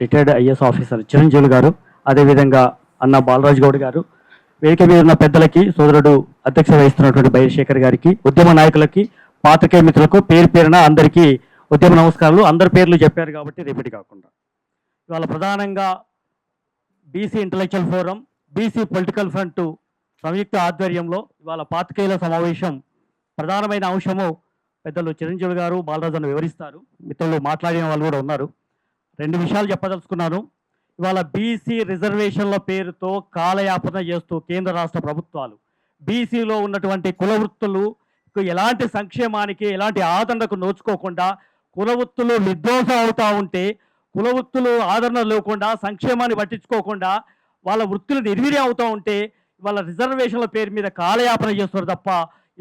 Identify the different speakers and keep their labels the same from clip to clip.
Speaker 1: Retired IAS officer Chiranjeevi గారు, అదేవిధంగా అన్న బాలరాజు గౌడ్ గారు, వేదిక మీద ఉన్న పెద్దలకి, సోదరుడు అధ్యక్షత వహిస్తున్నటువంటి బైరశేఖర్ గారికి, ఉద్యమ నాయకులకి, పాత్రికేయ మిత్రులకు పేరు పేరున అందరికీ ఉద్యమ నమస్కారాలు. అందరి పేర్లు చెప్పారు కాబట్టి రిపీట్ కాకుండా, ఇవాళ ప్రధానంగా BC intellectual forum, BC political front సంయుక్త ఆధ్వర్యంలో ఇవాళ పాత్రికేయుల సమావేశం ప్రధానమైన అంశము పెద్దలు చిరంజీవి గారు, బాలరాజు వివరిస్తారు. మిత్రులు మాట్లాడిన వాళ్ళు కూడా ఉన్నారు. రెండు విషయాలు చెప్పదలుచుకున్నాను. ఇవాళ బీసీ రిజర్వేషన్ల పేరుతో కాలయాపన చేస్తూ కేంద్ర రాష్ట్ర ప్రభుత్వాలు బీసీలో ఉన్నటువంటి కుల వృత్తులు ఎలాంటి సంక్షేమానికి, ఎలాంటి ఆదరణకు నోచుకోకుండా కుల వృత్తులు విధ్వంసం అవుతూ ఉంటే, కుల వృత్తులు ఆదరణ లేకుండా, సంక్షేమాన్ని పట్టించుకోకుండా వాళ్ళ వృత్తులు నిర్వీర్యం అవుతూ ఉంటే ఇవాళ రిజర్వేషన్ల పేరు మీద కాలయాపన చేస్తారు తప్ప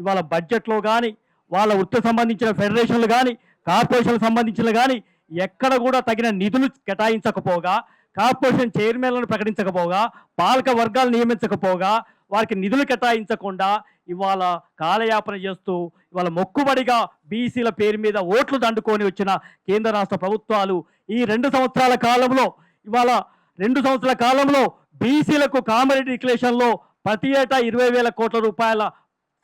Speaker 1: ఇవాళ బడ్జెట్లో కానీ, వాళ్ళ వృత్తికి సంబంధించిన ఫెడరేషన్లు కానీ, కార్పొరేషన్లకు సంబంధించిన కానీ ఎక్కడ కూడా తగిన నిధులు కేటాయించకపోగా, కార్పొరేషన్ చైర్మన్లను ప్రకటించకపోగా, పాలక వర్గాలు నియమించకపోగా, వారికి నిధులు కేటాయించకుండా ఇవాళ కాలయాపన చేస్తూ ఇవాళ మొక్కుబడిగా బీసీల పేరు మీద ఓట్లు దండుకొని వచ్చిన కేంద్ర రాష్ట్ర ప్రభుత్వాలు ఈ 2 సంవత్సరాల కాలంలో, ఇవాళ 2 సంవత్సరాల కాలంలో బీసీలకు కామన్ డిక్లరేషన్లో ప్రతి ఏటా 20,000 కోట్ల రూపాయల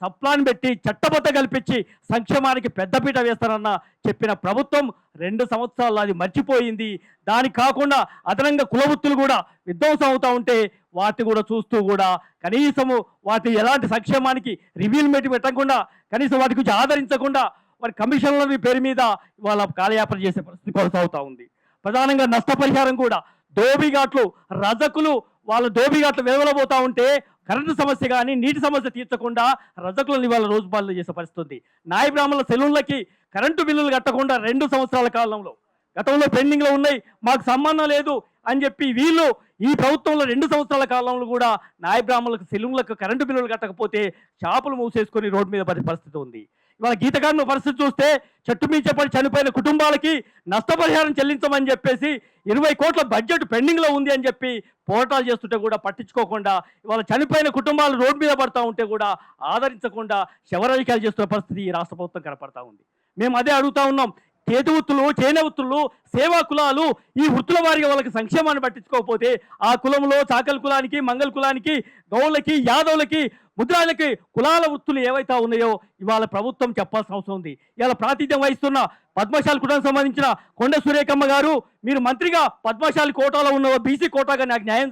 Speaker 1: సప్లాన్ పెట్టి చట్టబద్ధ కల్పించి సంక్షేమానికి పెద్దపీట వేస్తారన్న చెప్పిన ప్రభుత్వం 2 సంవత్సరాలు అది మర్చిపోయింది. దానికి కాకుండా అదనంగా కులవృత్తులు కూడా విధ్వంసం అవుతూ ఉంటే వాటిని కూడా చూస్తూ కూడా కనీసము వాటి ఎలాంటి సంక్షేమానికి రివ్యూలు పెట్టకుండా, కనీసం వాటి గురించి ఆదరించకుండా వారి కమిషన్ల పేరు మీద వాళ్ళ కాలయాపన చేసే పరిస్థితి కొనసాగుతూ ఉంది. ప్రధానంగా నష్టపరిహారం కూడా దోబిఘాట్లు, రజకులు వాళ్ళ దోబిఘాట్లు వెలువలబోతూ ఉంటే కరెంటు సమస్య కానీ, నీటి సమస్య తీర్చకుండా రజకులను ఇవాళ రోజుపాలన చేసే పరిస్థితి. నాయ బ్రాహ్మణుల సెలూన్లకి కరెంటు బిల్లులు కట్టకుండా 2 సంవత్సరాల కాలంలో గతంలో పెండింగ్లో ఉన్నాయి, మాకు సంబంధం లేదు అని చెప్పి వీళ్ళు ఈ ప్రభుత్వంలో 2 సంవత్సరాల కాలంలో కూడా నాయ బ్రాహ్మణులకు సెలూన్లకు కరెంటు బిల్లులు కట్టకపోతే షాపులు మూసేసుకొని రోడ్డు మీద పడే పరిస్థితి ఉంది. ఇవాళ గీతకారుల పరిస్థితి చూస్తే చెట్టు మీద చెప్పని చనిపోయిన కుటుంబాలకి నష్టపరిహారం చెల్లించమని చెప్పేసి 20 కోట్ల బడ్జెట్ పెండింగ్లో ఉంది అని చెప్పి పోరాటాలు చేస్తుంటే కూడా పట్టించుకోకుండా, ఇవాళ చనిపోయిన కుటుంబాలు రోడ్డు మీద పడతా ఉంటే కూడా ఆదరించకుండా శవరాజకీయాలు చేస్తున్న పరిస్థితి ఈ రాష్ట్ర ప్రభుత్వం కనపడతా ఉంది. మేము అదే అడుగుతా ఉన్నాం. చేతి వృత్తులు, చేనే వృత్తులు, సేవా కులాలు ఈ వృత్తుల వారిగా వాళ్ళకి సంక్షేమాన్ని పట్టించుకోకపోతే ఆ కులంలో చాకలి కులానికి, మంగళ కులానికి, గౌళ్ళకి, యాదవులకి, ముద్రాలకి కులాల వృత్తులు ఏవైతే ఉన్నాయో ఇవాళ ప్రభుత్వం చెప్పాల్సిన అవసరం ఉంది. ఇవాళ ప్రాతినిధ్యం వహిస్తున్న పద్మశాలి కుటుంబానికి సంబంధించిన కొండ సురేఖమ్మ గారు, మీరు మంత్రిగా పద్మశాలి కోటాలో ఉన్న బీసీ కోటాగా నాకు అన్యాయం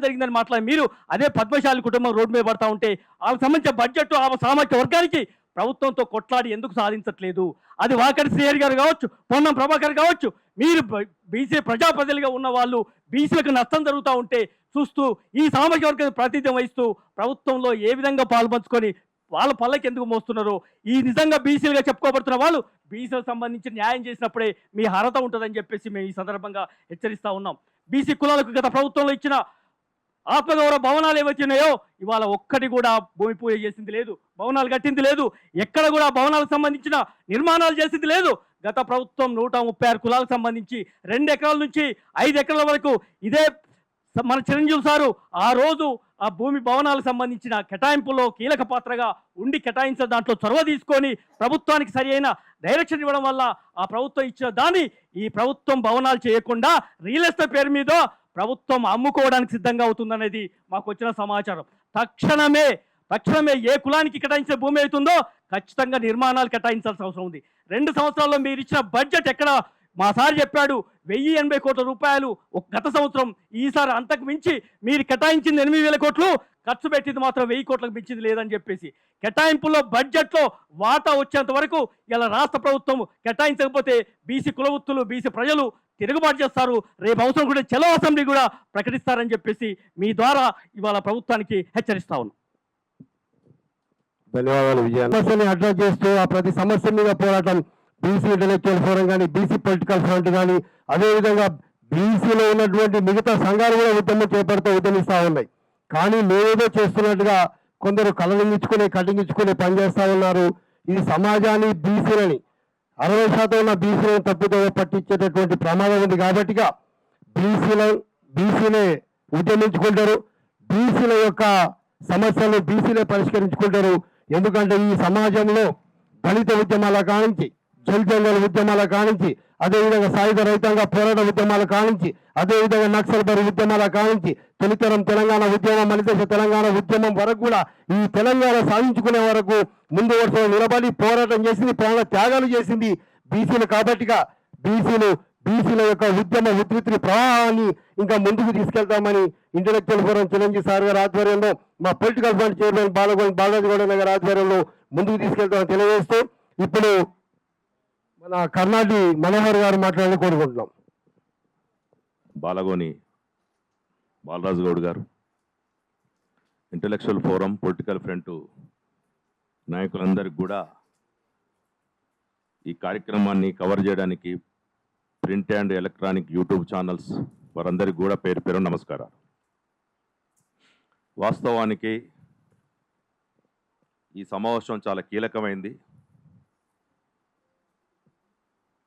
Speaker 1: జరిగిందని మాట్లాడి మీరు అదే పద్మశాలి కుటుంబం రోడ్డు మీద పడతా ఉంటే వాళ్ళకి సంబంధించిన బడ్జెట్ ఆ సామాజిక వర్గానికి ప్రభుత్వంతో కొట్లాడి ఎందుకు సాధించట్లేదు? అది వాకటి శ్రీహరి గారు కావచ్చు, పొన్నం ప్రభాకర్ కావచ్చు, మీరు బీసీ ప్రజాప్రతినిధులుగా ఉన్న వాళ్ళు బీసీలకు నష్టం జరుగుతూ ఉంటే చూస్తూ ఈ సామాజిక వర్గం ప్రాతినిధ్యం వహిస్తూ ప్రభుత్వంలో ఏ విధంగా పాల్పంచుకొని వాళ్ళ పల్లకి ఎందుకు మోస్తున్నారు? ఈ నిజంగా బీసీలుగా చెప్పుకోబడుతున్న వాళ్ళు బీసీలకు సంబంధించి న్యాయం చేసినప్పుడే మీ అర్హత ఉంటుందని చెప్పేసి మేము ఈ సందర్భంగా హెచ్చరిస్తూ ఉన్నాం. బీసీ కులాలకు గత ప్రభుత్వంలో ఇచ్చిన ఆత్మగౌరవ భవనాలు ఏవైతున్నాయో ఇవాళ ఒక్కటి కూడా భూమి పూజ చేసింది లేదు, భవనాలు కట్టింది లేదు, ఎక్కడ కూడా భవనాలకు సంబంధించిన నిర్మాణాలు చేసింది లేదు. గత ప్రభుత్వం 136 కులాలకు సంబంధించి 2 ఎకరాల నుంచి 5 ఎకరాల వరకు ఇదే మన చిరంజీవి సారు ఆ రోజు ఆ భూమి భవనాలకు సంబంధించిన కేటాయింపులో కీలక పాత్రగా ఉండి కేటాయించిన దాంట్లో చొరవ తీసుకొని ప్రభుత్వానికి సరి అయిన డైరెక్షన్ ఇవ్వడం వల్ల ఆ ప్రభుత్వం ఇచ్చిన దాన్ని ఈ ప్రభుత్వం భవనాలు చేయకుండా రియల్ ఎస్టేట్ పేరు మీద ప్రభుత్వం అమ్ముకోవడానికి సిద్ధంగా అవుతుందనేది మాకు వచ్చిన సమాచారం. తక్షణమే ఏ కులానికి కేటాయించిన భూమి అవుతుందో ఖచ్చితంగా నిర్మాణాలు కేటాయించాల్సిన అవసరం ఉంది. 2 సంవత్సరాల్లో మీరు ఇచ్చిన బడ్జెట్ ఎక్కడ? మా సార్ చెప్పాడు 1080 కోట్ల రూపాయలు గత సంవత్సరం, ఈసారి అంతకు మించి మీరు కేటాయించింది 8,000 కోట్లు, ఖర్చు పెట్టింది మాత్రం 1000 కోట్లకు మించింది లేదని చెప్పేసి కేటాయింపుల్లో బడ్జెట్లో వాటా వచ్చేంత వరకు ఇలా రాష్ట్ర ప్రభుత్వం కేటాయించకపోతే బీసీ కులవృత్తులు, బీసీ ప్రజలు తిరుగుబాటు చేస్తారు. రేపు అవసరం కూడా చలో అసెంబ్లీ కూడా ప్రకటిస్తారని చెప్పేసి మీ ద్వారా ఇవాళ ప్రభుత్వానికి హెచ్చరిస్తా ఉన్నాం.
Speaker 2: ధన్యవాదాలు విజయ. సమస్యని అడ్రస్ చేస్తూ ఆ ప్రతి సమస్య మీద పోరాటం బీసీ ఇంటలెక్చువల్ ఫోరం కానీ, బీసీ పొలిటికల్ ఫ్రంట్ కానీ, అదేవిధంగా బీసీలో ఉన్నటువంటి మిగతా సంఘాలు కూడా ఉద్యమం చేపడుతూ ఉద్యమిస్తూ ఉన్నాయి. కానీ మేమేదో చేస్తున్నట్టుగా కొందరు కటింగించుకునే పనిచేస్తూ ఉన్నారు. ఇది సమాజాన్ని, బీసీలని 60% ఉన్న బీసీలను తప్పుదో పట్టించేటటువంటి ప్రమాదం ఉంది. కాబట్టిగా బీసీలే ఉద్యమించుకుంటారు, బీసీల యొక్క సమస్యలు బీసీలే పరిష్కరించుకుంటారు. ఎందుకంటే ఈ సమాజంలో దళిత ఉద్యమాల కానించి, జల్ జంగల్ ఉద్యమాల కానించి అదేవిధంగా సాయుధ రైతాంగ పోరాట ఉద్యమాల కానించి, అదేవిధంగా నక్సల్ బరి ఉద్యమాల కానించి, తొలితరం తెలంగాణ ఉద్యమం, మలిదశ తెలంగాణ ఉద్యమం వరకు కూడా ఈ తెలంగాణ సాధించుకునే వరకు ముందు వరుసలో నిలబడి పోరాటం చేసింది, ప్రాణ త్యాగాలు చేసింది బీసీలు. కాబట్టిగా బీసీల యొక్క ఉద్యమ ఉధృతిని ప్రవాహాన్ని ఇంకా ముందుకు తీసుకెళ్తామని ఇంటలెక్చువల్ ఫోరం చిరంజీవి సార్ గారి ఆధ్వర్యంలో, మా political fund chairman Balaji Gowda గారి ఆధ్వర్యంలో ముందుకు తీసుకెళ్తామని తెలియజేస్తూ ఇప్పుడు మన కర్ణాటి మనోహర్ గారు మాట్లాడాలని కోరుకుంటున్నాం.
Speaker 3: బాలగోని బాలరాజు గౌడ్ గారు, ఇంటలెక్చువల్ ఫోరం పొలిటికల్ ఫ్రంట్ నాయకులందరికీ కూడా ఈ కార్యక్రమాన్ని కవర్ చేయడానికి print and electronic YouTube channels వారందరికీ కూడా పేరు పేరు నమస్కారాలు. వాస్తవానికి ఈ సమావేశం చాలా కీలకమైంది.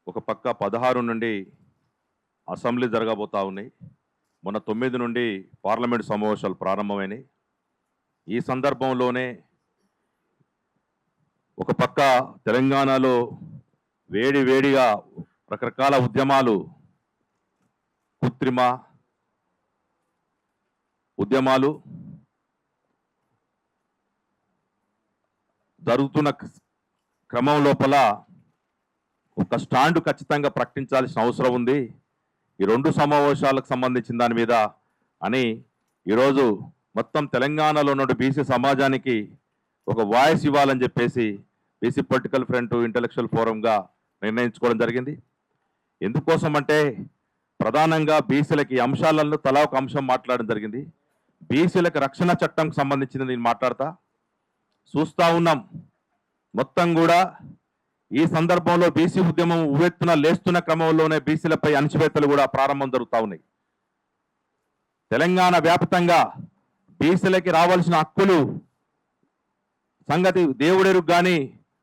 Speaker 3: ఒక పక్క 16 నుండి అసెంబ్లీ జరగబోతా ఉన్నాయి. మొన్న 9 నుండి పార్లమెంట్ సమావేశాలు ప్రారంభమైనాయి. ఈ సందర్భంలోనే ఒక పక్క తెలంగాణలో వేడిగా రకరకాల ఉద్యమాలు, కృత్రిమ ఉద్యమాలు జరుగుతున్న క్రమం లోపల ఒక స్టాండ్ ఖచ్చితంగా ప్రకటించాల్సిన అవసరం ఉంది ఈ 2 సమావేశాలకు సంబంధించిన దాని మీద అని ఈరోజు మొత్తం తెలంగాణలో ఉన్న బీసీ సమాజానికి ఒక వాయిస్ ఇవ్వాలని చెప్పేసి బీసీ పొలిటికల్ ఫ్రంట్ ఇంటలెక్చువల్ ఫోరంగా నిర్ణయించుకోవడం జరిగింది. ఎందుకోసం అంటే ప్రధానంగా బీసీలకి అంశాలను తలా ఒక అంశం మాట్లాడడం జరిగింది. బీసీలకు రక్షణ చట్టంకి సంబంధించింది నేను మాట్లాడతా. చూస్తూ ఉన్నాం మొత్తం కూడా ఈ సందర్భంలో బీసీ ఉద్యమం ఉవ్వెత్తున లేస్తున్న క్రమంలోనే బీసీలపై అణచివేతలు కూడా ప్రారంభం జరుగుతూ ఉన్నాయి. తెలంగాణ వ్యాప్తంగా బీసీలకి రావాల్సిన హక్కులు సంగతి దేవుడెరుగు కానీ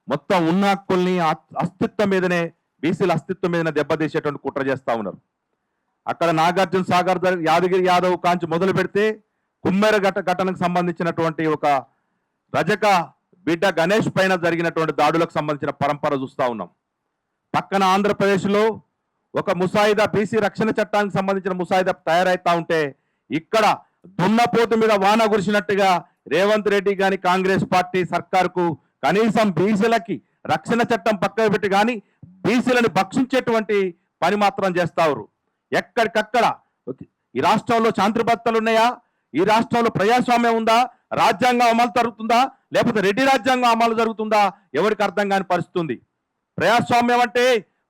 Speaker 3: మొత్తం ఉన్న హక్కుల్ని అస్తిత్వం మీదనే, బీసీల అస్తిత్వం మీదనే దెబ్బతీసేటువంటి కుట్ర చేస్తూ ఉన్నారు. అక్కడ నాగార్జున సాగర్, యాదగిరి యాదవ్ కాంచి మొదలు పెడితే కుమ్మెర ఘటనకు సంబంధించినటువంటి ఒక రజక బిడ్డ గణేష్ పైన జరిగినటువంటి దాడులకు సంబంధించిన పరంపర చూస్తూ ఉన్నాం. పక్కన ఆంధ్రప్రదేశ్లో ఒక ముసాయిదా, బీసీ రక్షణ చట్టానికి సంబంధించిన ముసాయిదా తయారైతా ఉంటే ఇక్కడ దున్నపోతు మీద వాన కురిసినట్టుగా రేవంత్ రెడ్డి కానీ కాంగ్రెస్ పార్టీ సర్కారుకు కనీసం బీసీలకి రక్షణ చట్టం పక్కన పెట్టి కానీ బీసీలను భక్షించేటువంటి పని మాత్రం చేస్తారు. ఎక్కడికక్కడ ఈ రాష్ట్రంలో శాంతి భద్రతలు ఉన్నాయా? ఈ రాష్ట్రంలో ప్రజాస్వామ్యం ఉందా? రాజ్యాంగం అమలు జరుగుతుందా? లేకపోతే రెడ్డి రాజ్యాంగం అమలు జరుగుతుందా? ఎవరికి అర్థం కాని పరిస్థితుంది. ప్రజాస్వామ్యం అంటే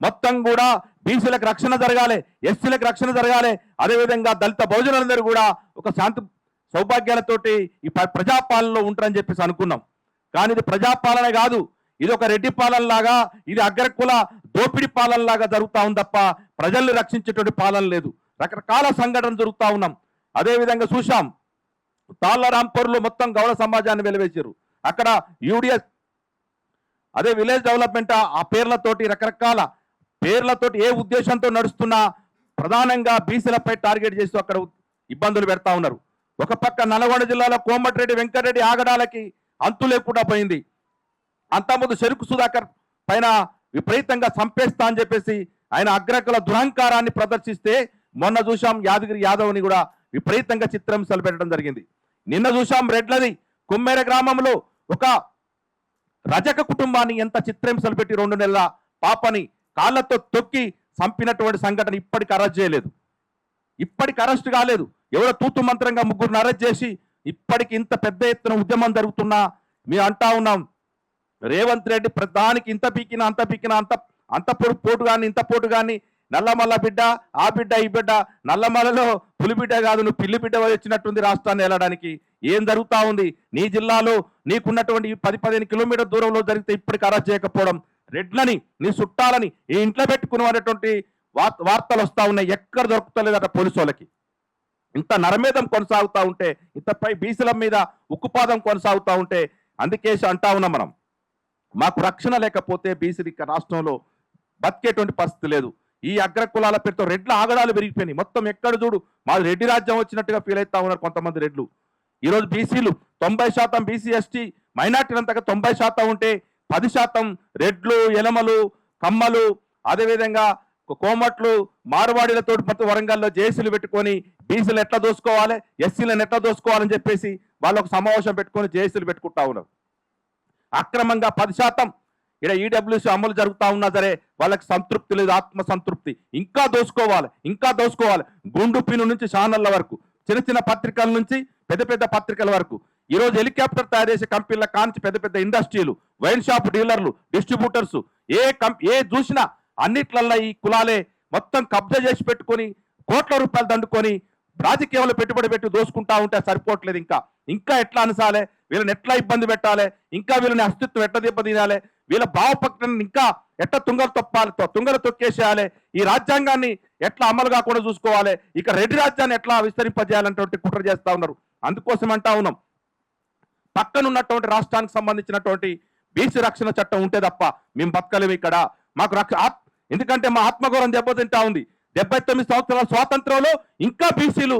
Speaker 3: మొత్తం కూడా బీసీలకు రక్షణ జరగాలి, ఎస్సీలకు రక్షణ జరగాలి, అదేవిధంగా దళిత బహుజనులందరూ కూడా ఒక శాంతి సౌభాగ్యాలతోటి ఈ ప్రజాపాలనలో ఉంటారని చెప్పేసి అనుకున్నాం. కానీ ఇది ప్రజాపాలన కాదు, ఇది ఒక రెడ్డి పాలన లాగా, ఇది అగ్రకుల దోపిడి పాలన లాగా జరుగుతూ ఉంది తప్ప ప్రజల్ని రక్షించేటువంటి పాలన లేదు. రకరకాల సంఘటనలు జరుగుతూ ఉన్నాం. అదేవిధంగా చూశాం తాళ్ళరాంపూర్లో మొత్తం గౌడ సమాజాన్ని వెలివేశారు. అక్కడ యూడిఎస్ అదే విలేజ్ డెవలప్మెంట్ ఆ పేర్లతోటి రకరకాల పేర్లతోటి ఏ ఉద్దేశంతో నడుస్తున్నా ప్రధానంగా బీసీలపై టార్గెట్ చేస్తూ అక్కడ ఇబ్బందులు పెడతా ఉన్నారు. ఒక పక్క నల్గొండ జిల్లాలో కోమటిరెడ్డి వెంకటరెడ్డి ఆగడాలకి అంతు లేకుండా పోయింది. అంతకుముందు చెరుకు సుధాకర్ పైన విపరీతంగా చంపేస్తా అని చెప్పేసి ఆయన అగ్రకుల దురహంకారాన్ని ప్రదర్శిస్తే మొన్న చూశాం యాదగిరి యాదవ్ని కూడా విపరీతంగా చిత్రహింసలు పెట్టడం జరిగింది. నిన్న చూశాం రెడ్లది కుమ్మేర గ్రామంలో ఒక రజక కుటుంబాన్ని ఎంత చిత్రహింసలు పెట్టి 2 నెలల పాపని కాళ్ళతో తొక్కి చంపినటువంటి సంఘటన ఇప్పటికి అరెస్ట్ చేయలేదు, ఇప్పటికి అరెస్ట్ కాలేదు. ఎవరో తూతు మంత్రంగా 3 అరెస్ట్ చేసి ఇప్పటికి ఇంత పెద్ద ఎత్తున ఉద్యమం జరుగుతున్నా మేము అంటా ఉన్నాం రేవంత్ రెడ్డి ప్రధానికి ఇంత పీకిన అంత పీకిన అంత పోటు కానీ ఇంత పోటు కానీ నల్లమల్ల బిడ్డ ఆ బిడ్డ ఈ బిడ్డ, నల్లమల్లలో పులిబిడ్డ కాదు నువ్వు పిల్లి బిడ్డ వచ్చినట్టుంది రాష్ట్రాన్ని వెళ్ళడానికి. ఏం జరుగుతూ ఉంది? నీ జిల్లాలో నీకున్నటువంటి 10-15 కిలోమీటర్ దూరంలో జరిగితే ఇప్పటికి అరెస్ట్ చేయకపోవడం, రెడ్లని నీ చుట్టాలని ఈ ఇంట్లో పెట్టుకునేటువంటి వార్తలు వస్తూ ఉన్నాయి. ఎక్కడ దొరుకుతలేదట పోలీసు వాళ్ళకి. ఇంత నరమేధం కొనసాగుతూ ఉంటే, ఇంతపై బీసీల మీద ఉక్కుపాదం కొనసాగుతూ ఉంటే అందుకే అంటా ఉన్నాం మనం, మాకు రక్షణ లేకపోతే బీసీలు రాష్ట్రంలో బతికేటువంటి పరిస్థితి లేదు. ఈ అగ్ర కులాల పేరుతో రెడ్ల ఆగడాలు పెరిగిపోయినాయి. మొత్తం ఎక్కడ చూడు మాది రెడ్డి రాజ్యం వచ్చినట్టుగా ఫీల్ అవుతా ఉన్నారు కొంతమంది రెడ్లు. ఈరోజు బీసీలు 90% బీసీ ఎస్టీ మైనార్టీలంతగా 90% ఉంటే 10% రెడ్లు, ఎలమలు, కమ్మలు, అదేవిధంగా కోమట్లు మార్వాడీలతో మొత్తం వరంగల్లో జేసీలు పెట్టుకొని బీసీలు ఎట్లా దోసుకోవాలి, ఎస్సీలను ఎట్లా దోసుకోవాలని చెప్పేసి వాళ్ళు ఒక సమావేశం పెట్టుకొని జేసీలు పెట్టుకుంటా ఉన్నారు. అక్రమంగా 10% ఇక్కడ ఈడబ్ల్యూసీ అమలు జరుగుతూ ఉన్నా సరే వాళ్ళకి సంతృప్తి లేదు, ఆత్మ సంతృప్తి. ఇంకా దోసుకోవాలి, ఇంకా దోసుకోవాలి. గుండు పిను నుంచి ఛానళ్ళ వరకు, చిన్న చిన్న పత్రికల నుంచి పెద్ద పెద్ద పత్రికల వరకు, ఈరోజు హెలికాప్టర్ తయారు చేసే కంపెనీల కాంచి పెద్ద పెద్ద ఇండస్ట్రీలు, వైన్ షాప్ డీలర్లు, డిస్ట్రిబ్యూటర్స్, ఏ చూసినా అన్నిట్లల్లో ఈ కులాలే మొత్తం కబ్జా చేసి పెట్టుకొని కోట్ల రూపాయలు దండుకొని రాజకీయంలో పెట్టుబడి పెట్టి దోసుకుంటా ఉంటే సరిపోవట్లేదు. ఇంకా ఎట్లా అనసాలే, వీళ్ళని ఎట్లా ఇబ్బంది పెట్టాలి, ఇంకా వీళ్ళని అస్తిత్వం ఎట్లా దెబ్బతినాలి, వీళ్ళ భావపక్తని ఇంకా ఎట్లా తుంగలు తొక్కేసేయాలి, ఈ రాజ్యాంగాన్ని ఎట్లా అమలు కాకుండా చూసుకోవాలి, ఇక రెడ్డి రాజ్యాన్ని ఎట్లా విస్తరింపజేయాలన్నటువంటి కుట్ర చేస్తా ఉన్నారు. అందుకోసం అంటా ఉన్నాం, పక్కనున్నటువంటి రాష్ట్రానికి సంబంధించినటువంటి బీసీ రక్షణ చట్టం ఉంటే తప్ప మేము బతకలేము ఇక్కడ. మాకు ఎందుకంటే మా ఆత్మగౌరవం దెబ్బతింటా ఉంది. 79 సంవత్సరాల స్వాతంత్రంలో ఇంకా బీసీలు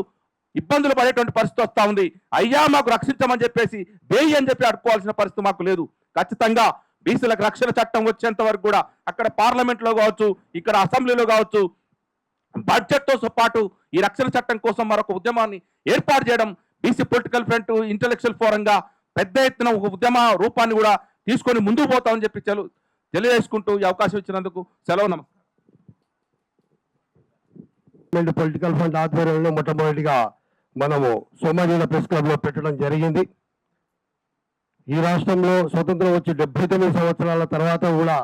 Speaker 3: ఇబ్బందులు పడేటువంటి పరిస్థితి వస్తూ ఉంది. అయ్యా మాకు రక్షించమని చెప్పేసి దేయి అని చెప్పి అడుకోవాల్సిన పరిస్థితి మాకు లేదు. ఖచ్చితంగా బీసీలకు రక్షణ చట్టం వచ్చేంత వరకు కూడా అక్కడ పార్లమెంట్లో కావచ్చు, ఇక్కడ అసెంబ్లీలో కావచ్చు, బడ్జెట్తో పాటు ఈ రక్షణ చట్టం కోసం మరొక ఉద్యమాన్ని ఏర్పాటు చేయడం, బీసీ పొలిటికల్ ఫ్రంట్ ఇంటెలెక్చువల్ ఫోరంగా పెద్ద ఎత్తున ఒక ఉద్యమ రూపాన్ని కూడా తీసుకొని ముందుకు పోతామని చెప్పి తెలియజేసుకుంటూ ఈ అవకాశం ఇచ్చినందుకు సెలవు. నమస్కారం.
Speaker 2: పొలిటికల్ ఫ్రంట్ ఆధ్వర్యంలో మొట్టమొదటిగా మనము సోమాజిగూడ ప్రెస్ క్లబ్ లో పెట్టడం జరిగింది. ఈ రాష్ట్రంలో స్వతంత్రం వచ్చి 79 సంవత్సరాల తర్వాత కూడా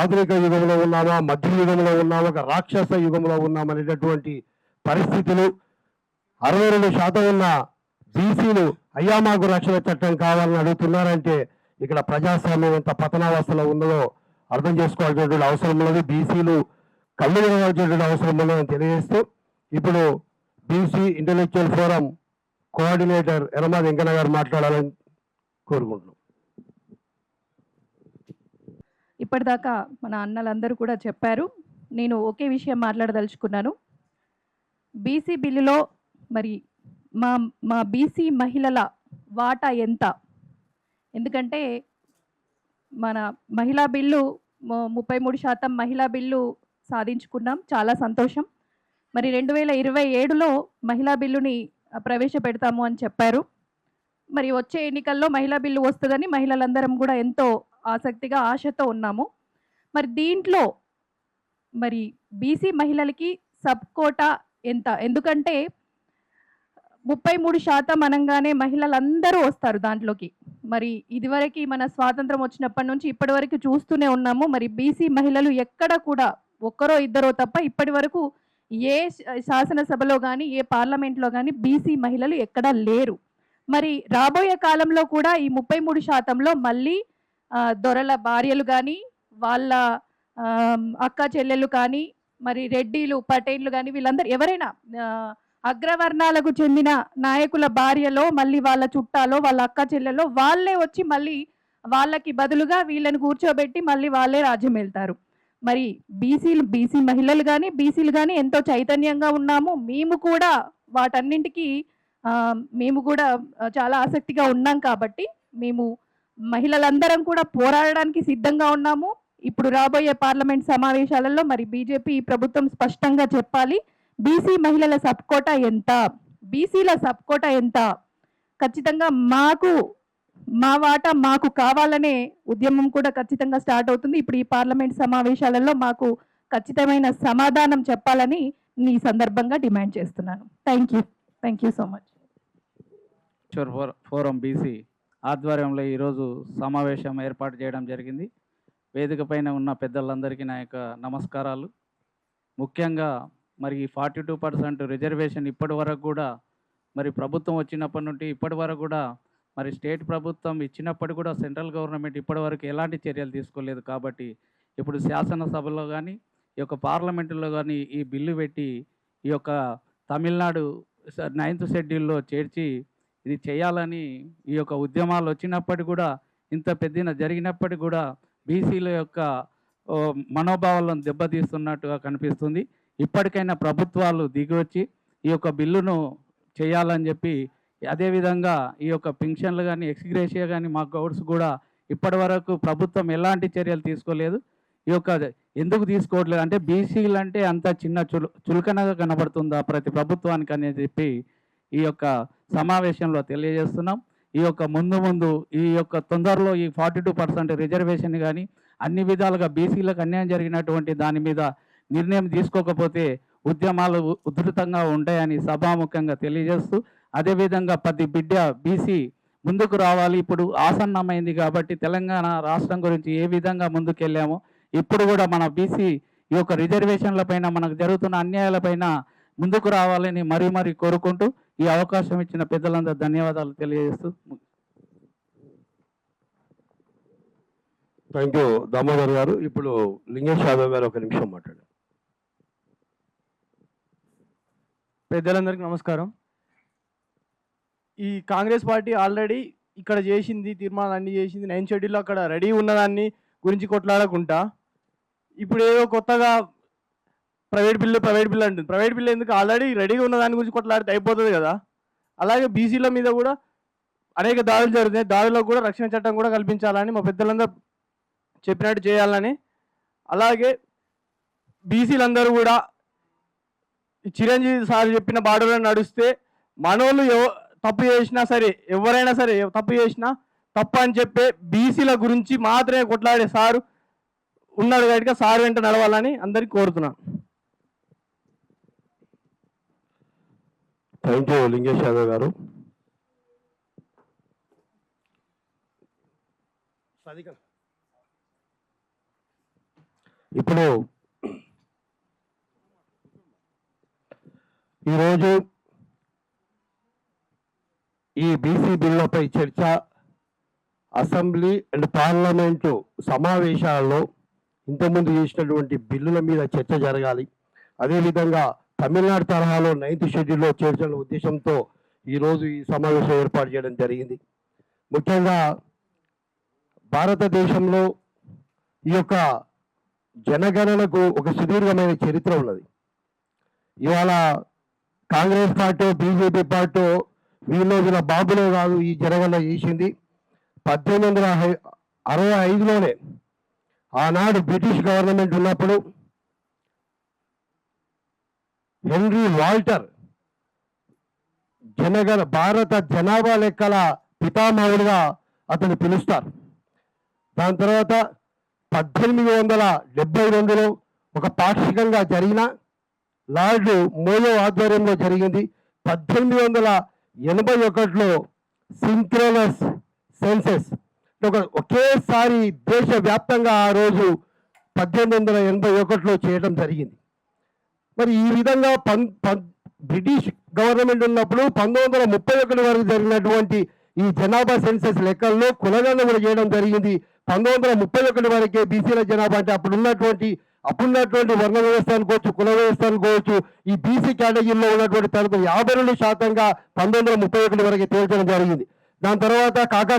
Speaker 2: ఆధునిక యుగంలో ఉన్నామా, మధ్య యుగంలో ఉన్నామా, ఒక రాక్షస యుగంలో ఉన్నామనేటటువంటి పరిస్థితులు. 62% ఉన్న బీసీలు అయ్యా మాకు రక్షణ చట్టం కావాలని అడుగుతున్నారంటే ఇక్కడ ప్రజాస్వామ్యం ఎంత పతనావస్థలో ఉన్నదో అర్థం చేసుకోవాల్సినటువంటి అవసరం ఉన్నది. బీసీలు కళ్ళు వినవలసినటువంటి అవసరం ఉన్నదని తెలియజేస్తూ ఇప్పుడు BC intellectual forum coordinator Erramadi Venkanna garu మాట్లాడాలని కోరుకుంటున్నాం.
Speaker 4: ఇప్పటిదాకా మన అన్నలందరూ కూడా చెప్పారు. నేను ఒకే విషయం మాట్లాడదలుచుకున్నాను. బీసీ బిల్లులో మరి మా బీసీ మహిళల వాటా ఎంత? ఎందుకంటే మన మహిళా బిల్లు 33% మహిళా బిల్లు సాధించుకున్నాం, చాలా సంతోషం. మరి 2027లో మహిళా బిల్లుని ప్రవేశపెడతాము అని చెప్పారు. మరి వచ్చే ఎన్నికల్లో మహిళా బిల్లు వస్తుందని మహిళలందరం కూడా ఎంతో ఆసక్తిగా ఆశతో ఉన్నాము. మరి దీంట్లో మరి బీసీ మహిళలకి సబ్ కోటా ఎంత? ఎందుకంటే 33% అనగానే మహిళలందరూ వస్తారు దాంట్లోకి. మరి ఇదివరకు మన స్వాతంత్రం వచ్చినప్పటి నుంచి ఇప్పటి వరకు చూస్తూనే ఉన్నాము. మరి బీసీ మహిళలు ఎక్కడ కూడా ఒక్కరో ఇద్దరో తప్ప ఇప్పటి వరకు ఏ శాసనసభలో కానీ ఏ పార్లమెంట్లో కానీ బీసీ మహిళలు ఎక్కడా లేరు. మరి రాబోయే కాలంలో కూడా ఈ 33%లో మళ్ళీ దొరల భార్యలు కానీ వాళ్ళ అక్క చెల్లెలు కానీ మరి రెడ్డిలు పటేన్లు కానీ వీళ్ళందరూ ఎవరైనా అగ్రవర్ణాలకు చెందిన నాయకుల భార్యలో మళ్ళీ వాళ్ళ చుట్టాలో వాళ్ళ అక్క చెల్లెలో వాళ్ళే వచ్చి మళ్ళీ వాళ్ళకి బదులుగా వీళ్ళని కూర్చోబెట్టి మళ్ళీ వాళ్ళే రాజ్యం వెళ్తారు. మరి బీసీ మహిళలు కానీ బీసీలు కానీ ఎంతో చైతన్యంగా ఉన్నాము. మేము కూడా వాటన్నింటికి మేము కూడా చాలా ఆసక్తిగా ఉన్నాం. కాబట్టి మేము మహిళలందరం కూడా పోరాడడానికి సిద్ధంగా ఉన్నాము. ఇప్పుడు రాబోయే పార్లమెంట్ సమావేశాలలో మరి బీజేపీ ప్రభుత్వం స్పష్టంగా చెప్పాలి, బీసీ మహిళల సబ్ కోటా ఎంత, బీసీల సబ్ కోటా ఎంత. ఖచ్చితంగా మా వాటా మాకు కావాలనే ఉద్యమం కూడా ఖచ్చితంగా స్టార్ట్ అవుతుంది. ఇప్పుడు ఈ పార్లమెంట్ సమావేశాలలో మాకు ఖచ్చితమైన సమాధానం చెప్పాలని ఈ సందర్భంగా డిమాండ్ చేస్తున్నాను. Thank you so much.
Speaker 5: Forum BC ఆధ్వర్యంలో ఈరోజు సమావేశం ఏర్పాటు చేయడం జరిగింది. వేదిక పైన ఉన్న పెద్దలందరికీ నా యొక్క నమస్కారాలు. ముఖ్యంగా మరి 42% రిజర్వేషన్ ఇప్పటి వరకు కూడా మరి ప్రభుత్వం వచ్చినప్పటి నుండి ఇప్పటి వరకు కూడా మరి స్టేట్ ప్రభుత్వం ఇచ్చినప్పటికీ కూడా సెంట్రల్ గవర్నమెంట్ ఇప్పటి వరకు ఎలాంటి చర్యలు తీసుకోలేదు. కాబట్టి ఇప్పుడు శాసనసభలో కానీ ఈ యొక్క పార్లమెంటులో కానీ ఈ బిల్లు పెట్టి ఈ యొక్క తమిళనాడు 9th షెడ్యూల్లో చేర్చి ఇది చేయాలని ఈ యొక్క ఉద్యమాలు వచ్చినప్పటికీ కూడా ఇంత పెద్దన జరిగినప్పటికీ కూడా బీసీల యొక్క మనోభావాలను దెబ్బతీస్తున్నట్టుగా కనిపిస్తుంది. ఇప్పటికైనా ప్రభుత్వాలు దిగివచ్చి ఈ యొక్క బిల్లును చేయాలని చెప్పి, అదేవిధంగా ఈ యొక్క పింఛన్లు కానీ ఎక్స్గ్రేషియా కానీ మా గౌడ్స్ కూడా ఇప్పటి వరకు ప్రభుత్వం ఎలాంటి చర్యలు తీసుకోలేదు. ఈ యొక్క ఎందుకు తీసుకోవట్లేదు అంటే బీసీలు అంటే అంత చిన్న చులకనగా కనబడుతుందా ప్రతి ప్రభుత్వానికి అని చెప్పి ఈ యొక్క సమావేశంలో తెలియజేస్తున్నాం. ఈ యొక్క ముందు ఈ యొక్క తొందరలో ఈ 42% రిజర్వేషన్ కానీ అన్ని విధాలుగా బీసీలకు అన్యాయం జరిగినటువంటి దాని మీద నిర్ణయం తీసుకోకపోతే ఉద్యమాలు ఉధృతంగా ఉంటాయని సభాముఖంగా తెలియజేస్తూ, అదేవిధంగా ప్రతి బిడ్డ బీసీ ముందుకు రావాలి. ఇప్పుడు ఆసన్నమైంది కాబట్టి తెలంగాణ రాష్ట్రం గురించి ఏ విధంగా ముందుకెళ్ళామో ఇప్పుడు కూడా మన బీసీ ఈ యొక్క రిజర్వేషన్లపైన మనకు జరుగుతున్న అన్యాయాలపైన ముందుకు రావాలని మరీ కోరుకుంటూ ఈ అవకాశం ఇచ్చిన పెద్దలందరూ ధన్యవాదాలు తెలియజేస్తూ
Speaker 2: థ్యాంక్ యూ దామోదర్ గారు. ఇప్పుడు లింగేష్ యాదవ్ గారు ఒక నిమిషం మాట్లాడారు.
Speaker 6: పెద్దలందరికీ నమస్కారం. ఈ కాంగ్రెస్ పార్టీ ఆల్రెడీ ఇక్కడ చేసింది, తీర్మానాలు అన్నీ చేసింది. 9 షెడ్యూల్లో అక్కడ రెడీ ఉన్నదాన్ని గురించి కొట్లాడకుండా ఇప్పుడు ఏదో కొత్తగా ప్రైవేట్ బిల్లు అంటుంది. ప్రైవేట్ బిల్లు ఎందుకు? ఆల్రెడీ రెడీగా ఉన్న దాని గురించి కొట్లాడితే అయిపోతుంది కదా. అలాగే బీసీల మీద కూడా అనేక దాడులు జరుగుతాయి. దాడులకు కూడా రక్షణ చట్టం కూడా కల్పించాలని మా పెద్దలందరూ చెప్పినట్టు చేయాలని, అలాగే బీసీలందరూ కూడా చిరంజీవి సార్ చెప్పిన బాటలో నడిస్తే మనోళ్ళు తప్పు చేసినా సరే, ఎవరైనా సరే తప్పు చేసినా తప్పు అని చెప్పే బీసీల గురించి మాత్రమే కొట్లాడే సారు ఉన్నాడు కాబట్టి సార్ వెంట నడవాలని అందరికీ కోరుతున్నాను.
Speaker 2: థ్యాంక్ యూ లింగేష్ యాదవ్ గారు. ఇప్పుడు ఈరోజు ఈ బీసీ బిల్లుపై చర్చ అసెంబ్లీ అండ్ పార్లమెంటు సమావేశాల్లో ఇంతకుముందు చేసినటువంటి బిల్లుల మీద చర్చ జరగాలి. అదేవిధంగా తమిళనాడు తరహాలో 9th షెడ్యూల్లో చేర్చాలనే ఉద్దేశంతో ఈరోజు ఈ సమావేశం ఏర్పాటు చేయడం జరిగింది. ముఖ్యంగా భారతదేశంలో ఈ యొక్క జనగణనకు ఒక సుదీర్ఘమైన చరిత్ర ఉన్నది. ఇవాళ కాంగ్రెస్ పార్టీ, బీజేపీ పార్టీ వీళ్ళ బాబులో కాదు ఈ జనగణన చేసింది. 1865లోనే ఆనాడు బ్రిటిష్ గవర్నమెంట్ ఉన్నప్పుడు హెన్రీ వాల్టర్ భారత జనాభా లెక్కల పితామహుడిగా అతను పిలుస్తారు. దాని తర్వాత 1872లో ఒక పాక్షికంగా జరిగిన లార్డ్ మోయో ఆధ్వర్యంలో జరిగింది. 1881లో సింక్రోనస్ సెన్సెస్ ఒకేసారి దేశవ్యాప్తంగా ఆ రోజు 1881లో చేయడం జరిగింది. మరి ఈ విధంగా బ్రిటిష్ గవర్నమెంట్ ఉన్నప్పుడు 1931 వరకు జరిగినటువంటి ఈ జనాభా సెన్సెస్ లెక్కల్లో కులగణన కూడా చేయడం జరిగింది. 1931 వరకే బీసీల జనాభా అంటే అప్పుడున్నటువంటి వర్ణ వ్యవస్థ అనుకోవచ్చు, కుల వ్యవస్థ అనుకోవచ్చు, ఈ బీసీ కేటగిరీలో ఉన్నటువంటి తరగతి 52% 1931 వరకు తేల్చడం జరిగింది. దాని తర్వాత కాకా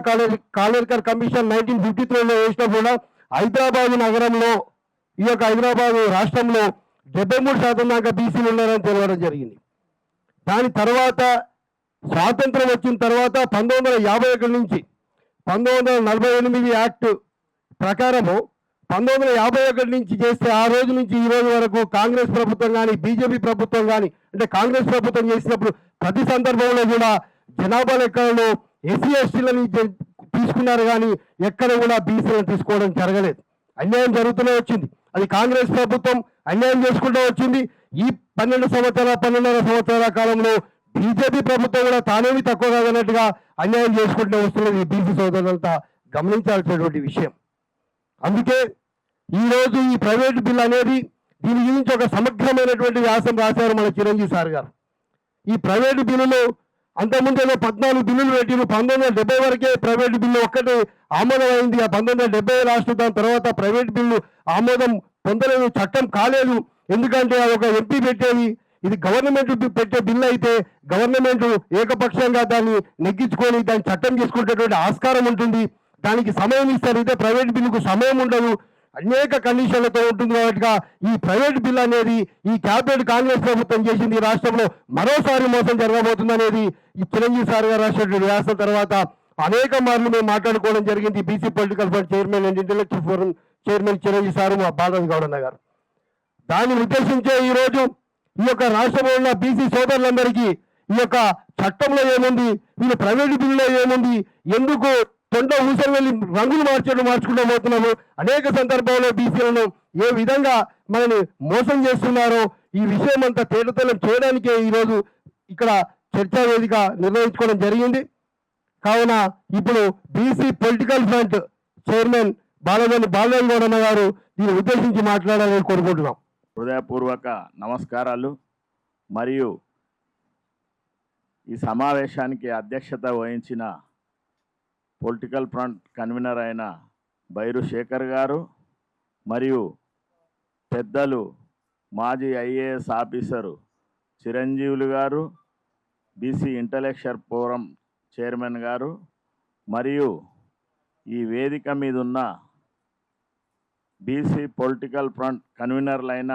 Speaker 2: కాలేకర్ కమిషన్ 1953లో వేసినప్పుడు కూడా హైదరాబాద్ నగరంలో ఈ యొక్క హైదరాబాద్ రాష్ట్రంలో 73% దాకా బీసీలు ఉన్నారని తెలవడం జరిగింది. దాని తర్వాత స్వాతంత్రం వచ్చిన తర్వాత 1951 నుంచి 1948 యాక్ట్ ప్రకారము 1951 నుంచి చేస్తే ఆ రోజు నుంచి ఈ రోజు వరకు కాంగ్రెస్ ప్రభుత్వం కానీ బీజేపీ ప్రభుత్వం కానీ అంటే కాంగ్రెస్ ప్రభుత్వం చేసినప్పుడు ప్రతి సందర్భంలో కూడా జనాభా లెక్కలలో ఎస్సీ ఎస్టీలను తీసుకున్నారు కానీ ఎక్కడ కూడా బీసీలను తీసుకోవడం జరగలేదు. అన్యాయం జరుగుతూనే వచ్చింది. అది కాంగ్రెస్ ప్రభుత్వం అన్యాయం చేసుకుంటూ వచ్చింది. ఈ 12.5 సంవత్సరాల కాలంలో బీజేపీ ప్రభుత్వం కూడా తానేమి తక్కువ కాదన్నట్టుగా అన్యాయం చేసుకుంటూ వస్తున్నది ఈ బీసీ సోదరులంతా గమనించాల్సినటువంటి విషయం. అందుకే ఈరోజు ఈ ప్రైవేట్ బిల్ అనేది దీని గురించి ఒక సమగ్రమైనటువంటి వ్యాసం రాశారు మన చిరంజీవి సార్ గారు. ఈ ప్రైవేటు బిల్లులు అంతకుముందు 14 బిల్లులు పెట్టిన 1970 వరకే ప్రైవేట్ బిల్లు ఒక్కటి ఆమోదం అయింది. ఆ 1970 లాస్ట్ దాని తర్వాత ప్రైవేట్ బిల్లు ఆమోదం పొందలేదు, చట్టం కాలేదు. ఎందుకంటే అది ఒక ఎంపీ పెట్టేది, ఇది గవర్నమెంట్ పెట్టే బిల్లు అయితే గవర్నమెంట్ ఏకపక్షంగా దాన్ని నెగ్గించుకొని దాన్ని చట్టం చేసుకునేటువంటి ఆస్కారం ఉంటుంది. దానికి సమయం ఇస్తారు. అయితే ప్రైవేట్ బిల్లుకు సమయం ఉండదు, అనేక కండిషన్లతో ఉంటుంది. కాబట్టి ఈ ప్రైవేట్ బిల్ అనేది ఈ క్యాబినెట్ కాంగ్రెస్ ప్రభుత్వం చేసింది. ఈ రాష్ట్రంలో మరోసారి మోసం జరగబోతుంది అనేది ఈ చిరంజీవి సార్ గారు రాసినటువంటి వ్యాసం తర్వాత అనేక మార్లు మేము మాట్లాడుకోవడం జరిగింది. BC political fund chairman and intellectual forum chairman Chiranjeevi sir మా బాలరాజు గౌడ్ అన్న గారు. దాన్ని ఉద్దేశించే ఈరోజు ఈ యొక్క రాష్ట్రంలో ఉన్న బీసీ సోదరులందరికీ ఈ యొక్క చట్టంలో ఏముంది, వీళ్ళు ప్రైవేట్ బిల్లులో ఏముంది, ఎందుకు తొండ ఊసలు వెళ్ళి రంగులు మార్చుకుంటూ పోతున్నాము, అనేక సందర్భాల్లో బీసీలను ఏ విధంగా మనని మోసం చేస్తున్నారో ఈ విషయం అంతా తేటతెల్లం చేయడానికే ఈరోజు ఇక్కడ చర్చా వేదిక నిర్వహించుకోవడం జరిగింది. కావున ఇప్పుడు BC political front chairman Balaraju Goud అన్న గారు దీన్ని ఉద్దేశించి మాట్లాడాలని కోరుకుంటున్నాం.
Speaker 7: హృదయపూర్వక నమస్కారాలు. మరియు ఈ సమావేశానికి అధ్యక్షత వహించిన పొలిటికల్ ఫ్రంట్ కన్వీనర్ అయిన బైరు శేఖర్ గారు మరియు పెద్దలు మాజీ ఐఏఎస్ ఆఫీసరు చిరంజీవులు గారు, బీసీ ఇంటలెక్చువల్ ఫోరం చైర్మన్ గారు, మరియు ఈ వేదిక మీద ఉన్న BC political front కన్వీనర్లైన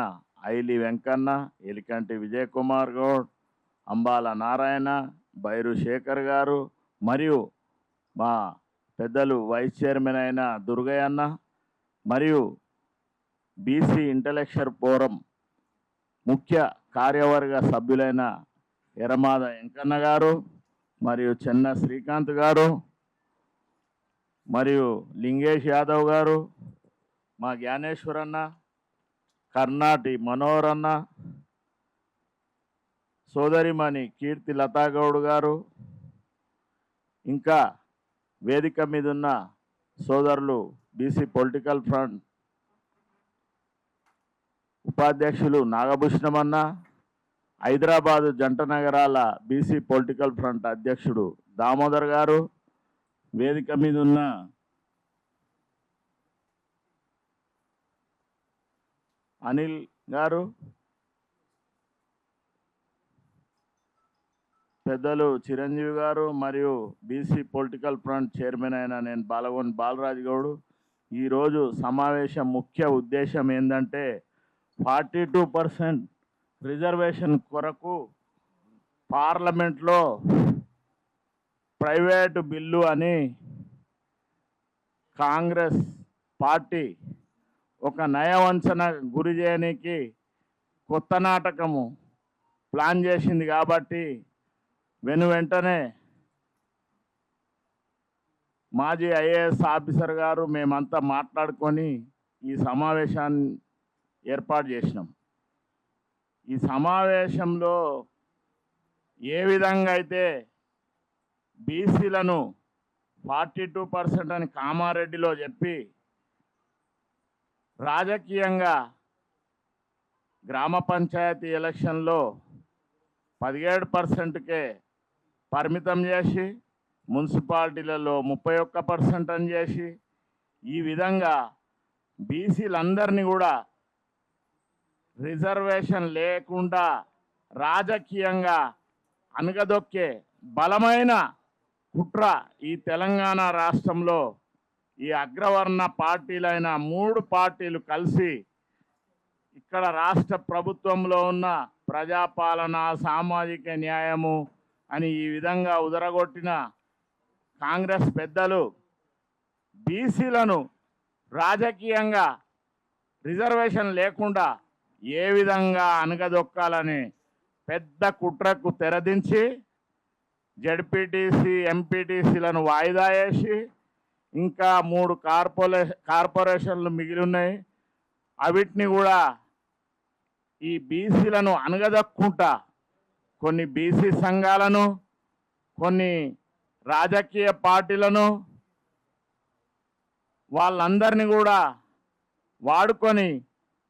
Speaker 7: Aili Venkanna, ఎలికంటి Vijay Kumar Goud, Ambala Narayana, బైరు Shekhar గారు, మరియు మా పెద్దలు వైస్ చైర్మన్ అయిన దుర్గయ్య అన్న, మరియు బీసీ ఇంటలెక్చువల్ ఫోరం ముఖ్య కార్యవర్గ సభ్యులైన ఎర్రమాద వెంకన్న గారు, మరియు చెన్న శ్రీకాంత్ గారు, మరియు లింగేష్ యాదవ్ గారు, మా జ్ఞానేశ్వరన్న, కర్ణాటి మనోహరన్న, సోదరిమణి కీర్తి లతాగౌడ్ గారు, ఇంకా వేదిక మీద ఉన్న సోదరులు బీసీ పొలిటికల్ ఫ్రంట్ ఉపాధ్యక్షులు నాగభూషణమన్న, హైదరాబాదు జంట నగరాల బీసీ పొలిటికల్ ఫ్రంట్ అధ్యక్షుడు దామోదర్ గారు, వేదిక మీద ఉన్న అనిల్ గారు, పెద్దలు చిరంజీవి గారు, మరియు బీసీ పొలిటికల్ ఫ్రంట్ చైర్మన్ అయిన నేను బాలరాజు గౌడ్. ఈరోజు సమావేశం ముఖ్య ఉద్దేశం ఏంటంటే 42% రిజర్వేషన్ కొరకు పార్లమెంట్లో ప్రైవేటు బిల్లు అని కాంగ్రెస్ పార్టీ ఒక నయవంచన గురి చేయడానికి కొత్త నాటకము ప్లాన్ చేసింది. కాబట్టి వెంటనే మాజీ ఐఏఎస్ ఆఫీసర్ గారు మేమంతా మాట్లాడుకొని ఈ సమావేశాన్ని ఏర్పాటు చేసినాం. ఈ సమావేశంలో ఏ విధంగా అయితే బీసీలను 42% అని కామారెడ్డిలో చెప్పి రాజకీయంగా గ్రామ పంచాయతీ ఎలక్షన్లో 17%కే పరిమితం చేసి మున్సిపాలిటీలలో 31% అని చేసి ఈ విధంగా బీసీలందరినీ కూడా రిజర్వేషన్ లేకుండా రాజకీయంగా అనగదొక్కే బలమైన కుట్ర ఈ తెలంగాణ రాష్ట్రంలో ఈ అగ్రవర్ణ పార్టీలైన 3 పార్టీలు కలిసి ఇక్కడ రాష్ట్ర ప్రభుత్వంలో ఉన్న ప్రజాపాలన, సామాజిక న్యాయము అని ఈ విధంగా ఉదరగొట్టిన కాంగ్రెస్ పెద్దలు బీసీలను రాజకీయంగా రిజర్వేషన్ లేకుండా ఏ విధంగా అనగదొక్కాలని పెద్ద కుట్రకు తెరదించి జడ్పీటీసీ, ఎంపీటీసీలను వాయిదా వేసి ఇంకా 3 కార్పొరేషన్లు మిగిలి ఉన్నాయి. అవిటిని కూడా ఈ బీసీలను అనగదొక్కుంటా కొన్ని బీసీ సంఘాలను, కొన్ని రాజకీయ పార్టీలను వాళ్ళందరినీ కూడా వాడుకొని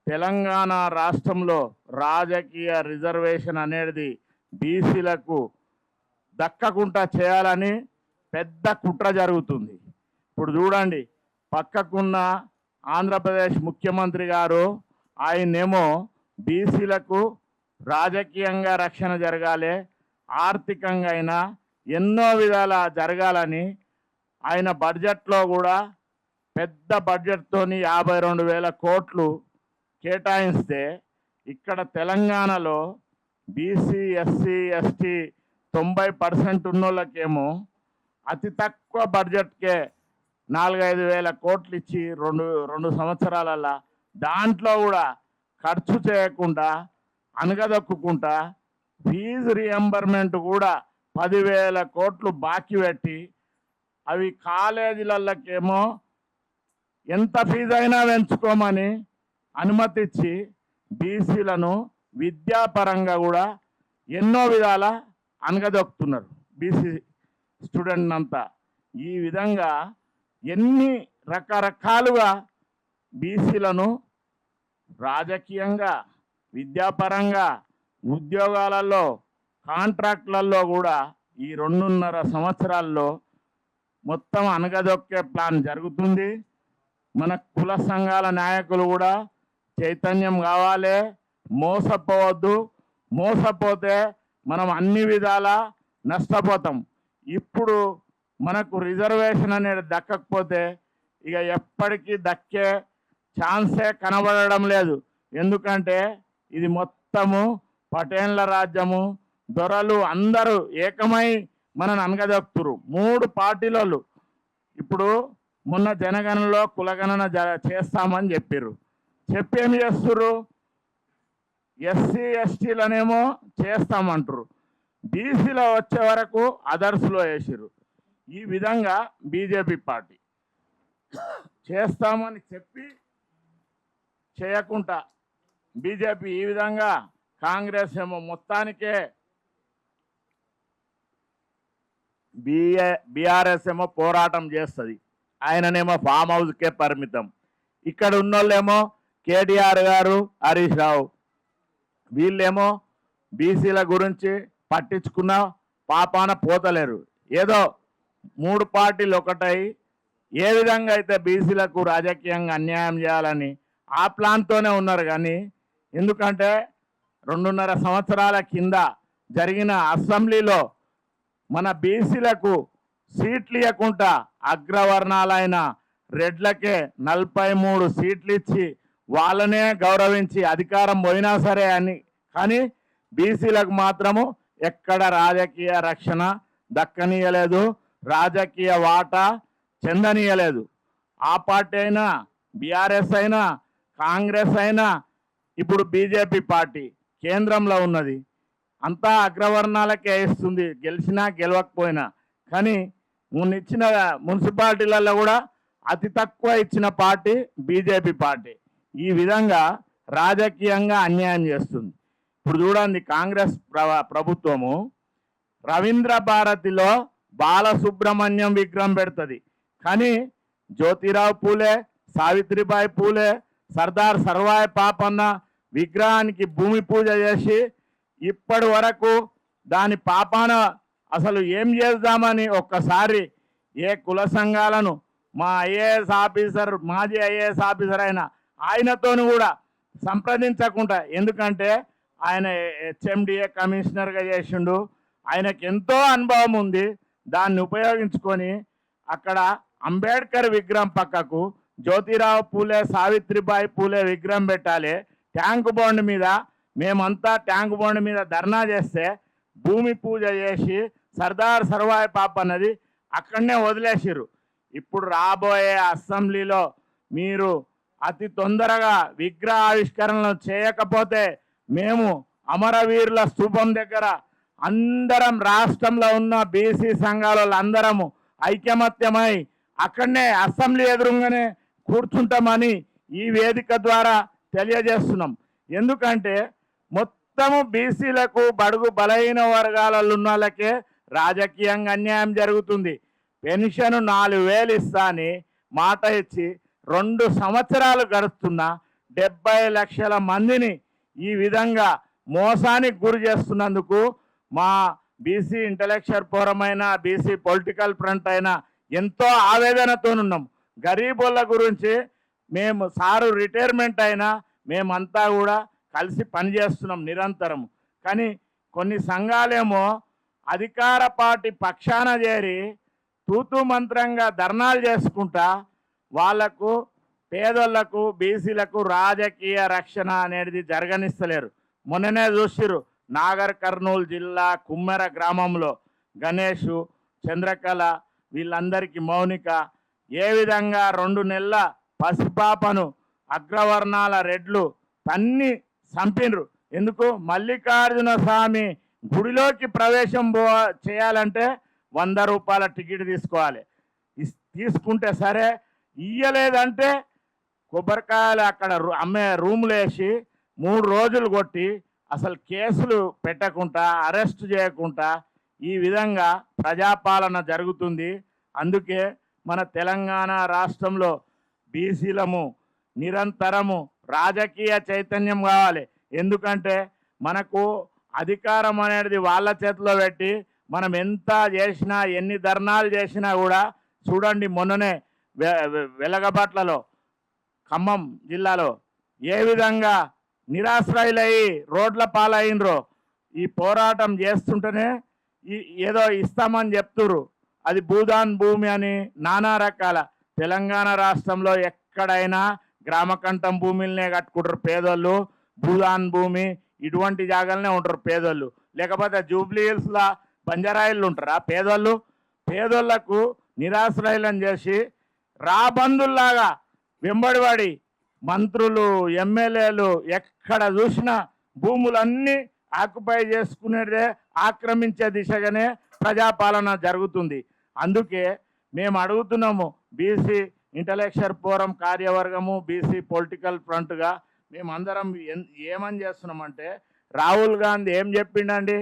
Speaker 7: తెలంగాణ రాష్ట్రంలో రాజకీయ రిజర్వేషన్ అనేది బీసీలకు దక్కకుండా చేయాలని పెద్ద కుట్ర జరుగుతుంది. ఇప్పుడు చూడండి, పక్కకున్న ఆంధ్రప్రదేశ్ ముఖ్యమంత్రి గారు ఆయనేమో బీసీలకు రాజకీయంగా రక్షణ జరగాలి, ఆర్థికంగా అయినా ఎన్నో విధాల జరగాలని ఆయన బడ్జెట్లో కూడా పెద్ద బడ్జెట్తోని 52,000 కోట్లు కేటాయిస్తే ఇక్కడ తెలంగాణలో బీసీ, ఎస్సీ, ఎస్టీ 90% ఉన్నోళ్ళకేమో అతి తక్కువ బడ్జెట్కే 4-5 వేల కోట్లు ఇచ్చి రెండు సంవత్సరాలల్లా దాంట్లో కూడా ఖర్చు చేయకుండా అనగదొక్కుంటా ఫీజు రియంబర్మెంట్ కూడా 10,000 కోట్లు బాకీ పెట్టి అవి కాలేజీలకేమో ఎంత ఫీజు అయినా పెంచుకోమని అనుమతి ఇచ్చి బీసీలను విద్యాపరంగా కూడా ఎన్నో విధాల అనగదొక్కుతున్నారు బీసీ స్టూడెంట్ అంతా. ఈ విధంగా ఎన్ని రకరకాలుగా బీసీలను రాజకీయంగా విద్యాపరంగా ఉద్యోగాలలో కాంట్రాక్ట్లలో కూడా ఈ 2.5 సంవత్సరాల్లో మొత్తం అనగదొక్కే ప్లాన్ జరుగుతుంది. మన కుల సంఘాల నాయకులు కూడా చైతన్యం కావాలి, మోసపోవద్దు. మోసపోతే మనం అన్ని విధాలా నష్టపోతాం. ఇప్పుడు మనకు రిజర్వేషన్ అనేది దక్కకపోతే ఇక ఎప్పటికీ దక్కే ఛాన్సే కనబడడం లేదు. ఎందుకంటే ఇది మొత్తము పటేన్ల రాజ్యము, దొరలు అందరూ ఏకమై మనని అనగదొక్కుతురు. 3 పార్టీలు ఇప్పుడు మొన్న జనగణనలో కులగణన చేస్తామని చెప్పారు. చెప్పేం చేస్తుర్రు? ఎస్సీ ఎస్టీలనేమో చేస్తామంటారు, బీసీలో వచ్చే వరకు అదర్స్లో వేసిర్రు. ఈ విధంగా బీజేపీ పార్టీ చేస్తామని చెప్పి చేయకుండా బీజేపీ ఈ విధంగా, కాంగ్రెస్ ఏమో మొత్తానికే, బీఆర్ఎస్ ఏమో పోరాటం చేస్తుంది, ఆయననేమో ఫామ్ హౌస్కే పరిమితం. ఇక్కడ ఉన్నోళ్ళేమో కేటీఆర్ గారు, హరీష్ రావు, వీళ్ళేమో బీసీల గురించి పట్టించుకున్న పాపాన పోతలేరు. ఏదో 3 పార్టీలు ఒకటై ఏ విధంగా అయితే బీసీలకు రాజకీయంగా అన్యాయం చేయాలని ఆ ప్లాన్తోనే ఉన్నారు. కానీ ఎందుకంటే 2.5 సంవత్సరాల కింద జరిగిన అసెంబ్లీలో మన బీసీలకు సీట్లు ఇవ్వకుండా అగ్రవర్ణాలైన రెడ్లకే 43 సీట్లు ఇచ్చి వాళ్ళనే గౌరవించి అధికారం పోయినా సరే అని, కానీ బీసీలకు మాత్రము ఎక్కడ రాజకీయ రక్షణ దక్కనీయలేదు, రాజకీయ వాటా చెందనీయలేదు. ఆ పార్టీ అయినా, బీఆర్ఎస్ అయినా, కాంగ్రెస్ అయినా, ఇప్పుడు బీజేపీ పార్టీ కేంద్రంలో ఉన్నది, అంతా అగ్రవర్ణాలకే ఇస్తుంది, గెలిచినా గెలవకపోయినా. కానీ ఇచ్చిన మున్సిపాలిటీలలో కూడా అతి తక్కువ ఇచ్చిన పార్టీ బీజేపీ పార్టీ. ఈ విధంగా రాజకీయంగా అన్యాయం చేస్తుంది. ఇప్పుడు చూడండి, కాంగ్రెస్ ప్రభుత్వము రవీంద్ర భారతిలో బాలసుబ్రహ్మణ్యం విగ్రహం పెడుతుంది, కానీ జ్యోతిరావు పూలే, సావిత్రిబాయి పూలే, సర్దార్ సర్వాయి పాపన్న విగ్రహానికి భూమి పూజ చేసి ఇప్పటి వరకు దాని పాపాన అసలు ఏం చేద్దామని ఒక్కసారి ఏ కుల సంఘాలను, మా ఐఏఎస్ ఆఫీసర్, మాజీ ఐఏఎస్ ఆఫీసర్ అయిన ఆయనతోని కూడా సంప్రదించకుండా, ఎందుకంటే ఆయన హెచ్ఎండిఏ కమిషనర్గా చేసిండు, ఆయనకు ఎంతో అనుభవం ఉంది, దాన్ని ఉపయోగించుకొని అక్కడ అంబేద్కర్ విగ్రహం పక్కకు జ్యోతిరావు పూలే, సావిత్రిబాయి పూలే విగ్రహం పెట్టాలి. ట్యాంక్ బండ్ మీద మేమంతా ట్యాంక్ బండ్ మీద ధర్నా చేస్తే భూమి పూజ చేసి సర్దార్ సర్వాయి పాపన్నది అక్కడనే వదిలేసిర్రు. ఇప్పుడు రాబోయే అసెంబ్లీలో మీరు అతి తొందరగా విగ్రహ ఆవిష్కరణలు చేయకపోతే మేము అమరవీరుల స్తూపం దగ్గర అందరం, రాష్ట్రంలో ఉన్న బీసీ సంఘాల అందరము ఐకమత్యమై అక్కడనే అసెంబ్లీ ఎదురుగానే కూర్చుంటామని ఈ వేదిక ద్వారా తెలియజేస్తున్నాం. ఎందుకంటే మొత్తము బీసీలకు, బడుగు బలహీన వర్గాలలో ఉన్న వాళ్ళకే రాజకీయంగా అన్యాయం జరుగుతుంది. పెన్షన్ 4,000 ఇస్తా అని మాట ఇచ్చి 2 సంవత్సరాలు గడుస్తున్న 70 లక్షల మందిని ఈ విధంగా మోసానికి గురి చేస్తున్నందుకు మా బీసీ ఇంటలెక్చువల్ ఫోరం అయినా, బీసీ పొలిటికల్ ఫ్రంట్ అయినా ఎంతో ఆవేదనతో ఉన్నాం. గరీబోళ్ళ గురించి మేము, సారు రిటైర్మెంట్ అయినా మేమంతా కూడా కలిసి పనిచేస్తున్నాం నిరంతరం. కానీ కొన్ని సంఘాలేమో అధికార పార్టీ పక్షాన చేరి తూతూ మంత్రంగా ధర్నాలు చేసుకుంటా వాళ్లకు, పేదోళ్లకు, బీసీలకు రాజకీయ రక్షణ అనేది జరగనిస్తలేరు. మొన్ననే చూసిరు, నాగర్ కర్నూలు జిల్లా కుమ్మెర గ్రామంలో గణేష్, చంద్రకళ, వీళ్ళందరికీ, మౌనిక ఏ విధంగా 2 నెలల పసిపాపను అగ్రవర్ణాల రెడ్లు తన్ని చంపినరు. ఎందుకు? మల్లికార్జున స్వామి గుడిలోకి ప్రవేశం చేయాలంటే 100 రూపాయల టికెట్ తీసుకోవాలి. తీసుకుంటే సరే, ఇయ్యలేదంటే కొబ్బరికాయలు అక్కడ అమ్మే రూములు వేసి 3 రోజులు కొట్టి అసలు కేసులు పెట్టకుండా అరెస్ట్ చేయకుండా ఈ విధంగా ప్రజాపాలన జరుగుతుంది. అందుకే మన తెలంగాణ రాష్ట్రంలో బీసీలము నిరంతరము రాజకీయ చైతన్యం కావాలి. ఎందుకంటే మనకు అధికారం అనేది వాళ్ళ చేతిలో పెట్టి మనం ఎంత చేసినా ఎన్ని ధర్నాలు చేసినా కూడా చూడండి, మొన్ననే వెలగబట్లలో ఖమ్మం జిల్లాలో ఏ విధంగా నిరాశ్రయులయ్యి రోడ్ల పాలైనరో. ఈ పోరాటం చేస్తుంటేనే ఏదో ఇస్తామని చెప్తురు, అది భూదాన్ భూమి అని నానా రకాల. తెలంగాణ రాష్ట్రంలో ఎక్కడైనా గ్రామకంఠం భూమిలనే కట్టుకుంటారు పేదోళ్ళు, భూదాన్ భూమి ఇటువంటి జాగాలనే ఉంటారు పేదోళ్ళు. లేకపోతే జూబ్లీ హిల్స్లా బంజారాయిలు ఉంటారా పేదోళ్ళు? పేదోళ్లకు నిరాశ్రయులను చేసి రాబందుల్లాగా వెంబడివాడి మంత్రులు ఎమ్మెల్యేలు ఎక్కడ చూసినా భూములన్నీ ఆక్యుపై చేసుకునేదే, ఆక్రమించే దిశగానే ప్రజాపాలన జరుగుతుంది. అందుకే మేము అడుగుతున్నాము, బీసీ ఇంటలెక్చువల్ ఫోరం కార్యవర్గము, బీసీ పొలిటికల్ ఫ్రంట్గా మేమందరం ఏమని చేస్తున్నామంటే, రాహుల్ గాంధీ ఏం చెప్పిండండి,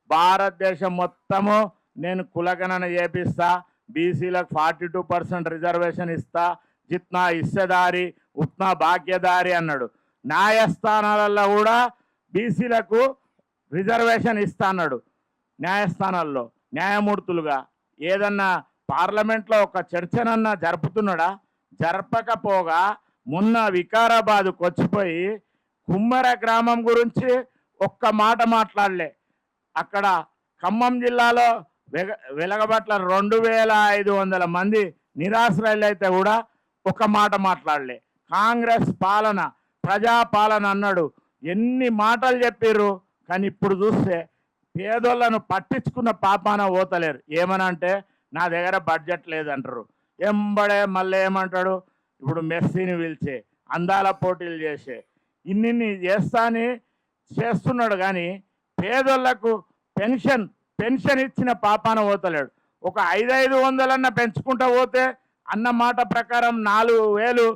Speaker 7: భారతదేశం మొత్తము నేను కులగణన చేపిస్తా, బీసీలకు 42% రిజర్వేషన్ ఇస్తా, జిత్నా హిస్సేదారి ఉత్నా భాగ్యదారి అన్నాడు. న్యాయస్థానాలలో కూడా బీసీలకు రిజర్వేషన్ ఇస్తా అన్నాడు. న్యాయస్థానాల్లో న్యాయమూర్తులుగా ఏదన్నా పార్లమెంట్లో ఒక చర్చనన్నా జరుపుతున్నాడా? జరపకపోగా మొన్న వికారాబాద్కు వచ్చిపోయి కుమ్మర గ్రామం గురించి ఒక్క మాట మాట్లాడలే. అక్కడ ఖమ్మం జిల్లాలో వెలగబట్ల 2500 మంది నిరాశ్రయులు అయితే కూడా ఒక మాట మాట్లాడలే. కాంగ్రెస్ పాలన ప్రజాపాలన అన్నాడు, ఎన్ని మాటలు చెప్పారు. కానీ ఇప్పుడు చూస్తే పేదోళ్లను పట్టించుకున్న పాపాన పోతలేరు. ఏమనంటే నా దగ్గర బడ్జెట్ లేదంటారు. ఎంబడే మళ్ళీ ఏమంటాడు, ఇప్పుడు మెస్సీని పిలిచే అందాల పోటీలు చేసే ఇన్ని చేస్తున్నాడు. కానీ పేదోళ్లకు పెన్షన్ ఇచ్చిన పాపాన పోతలేడు. ఒక 500 పెంచుకుంటూ పోతే అన్న మాట ప్రకారం 4000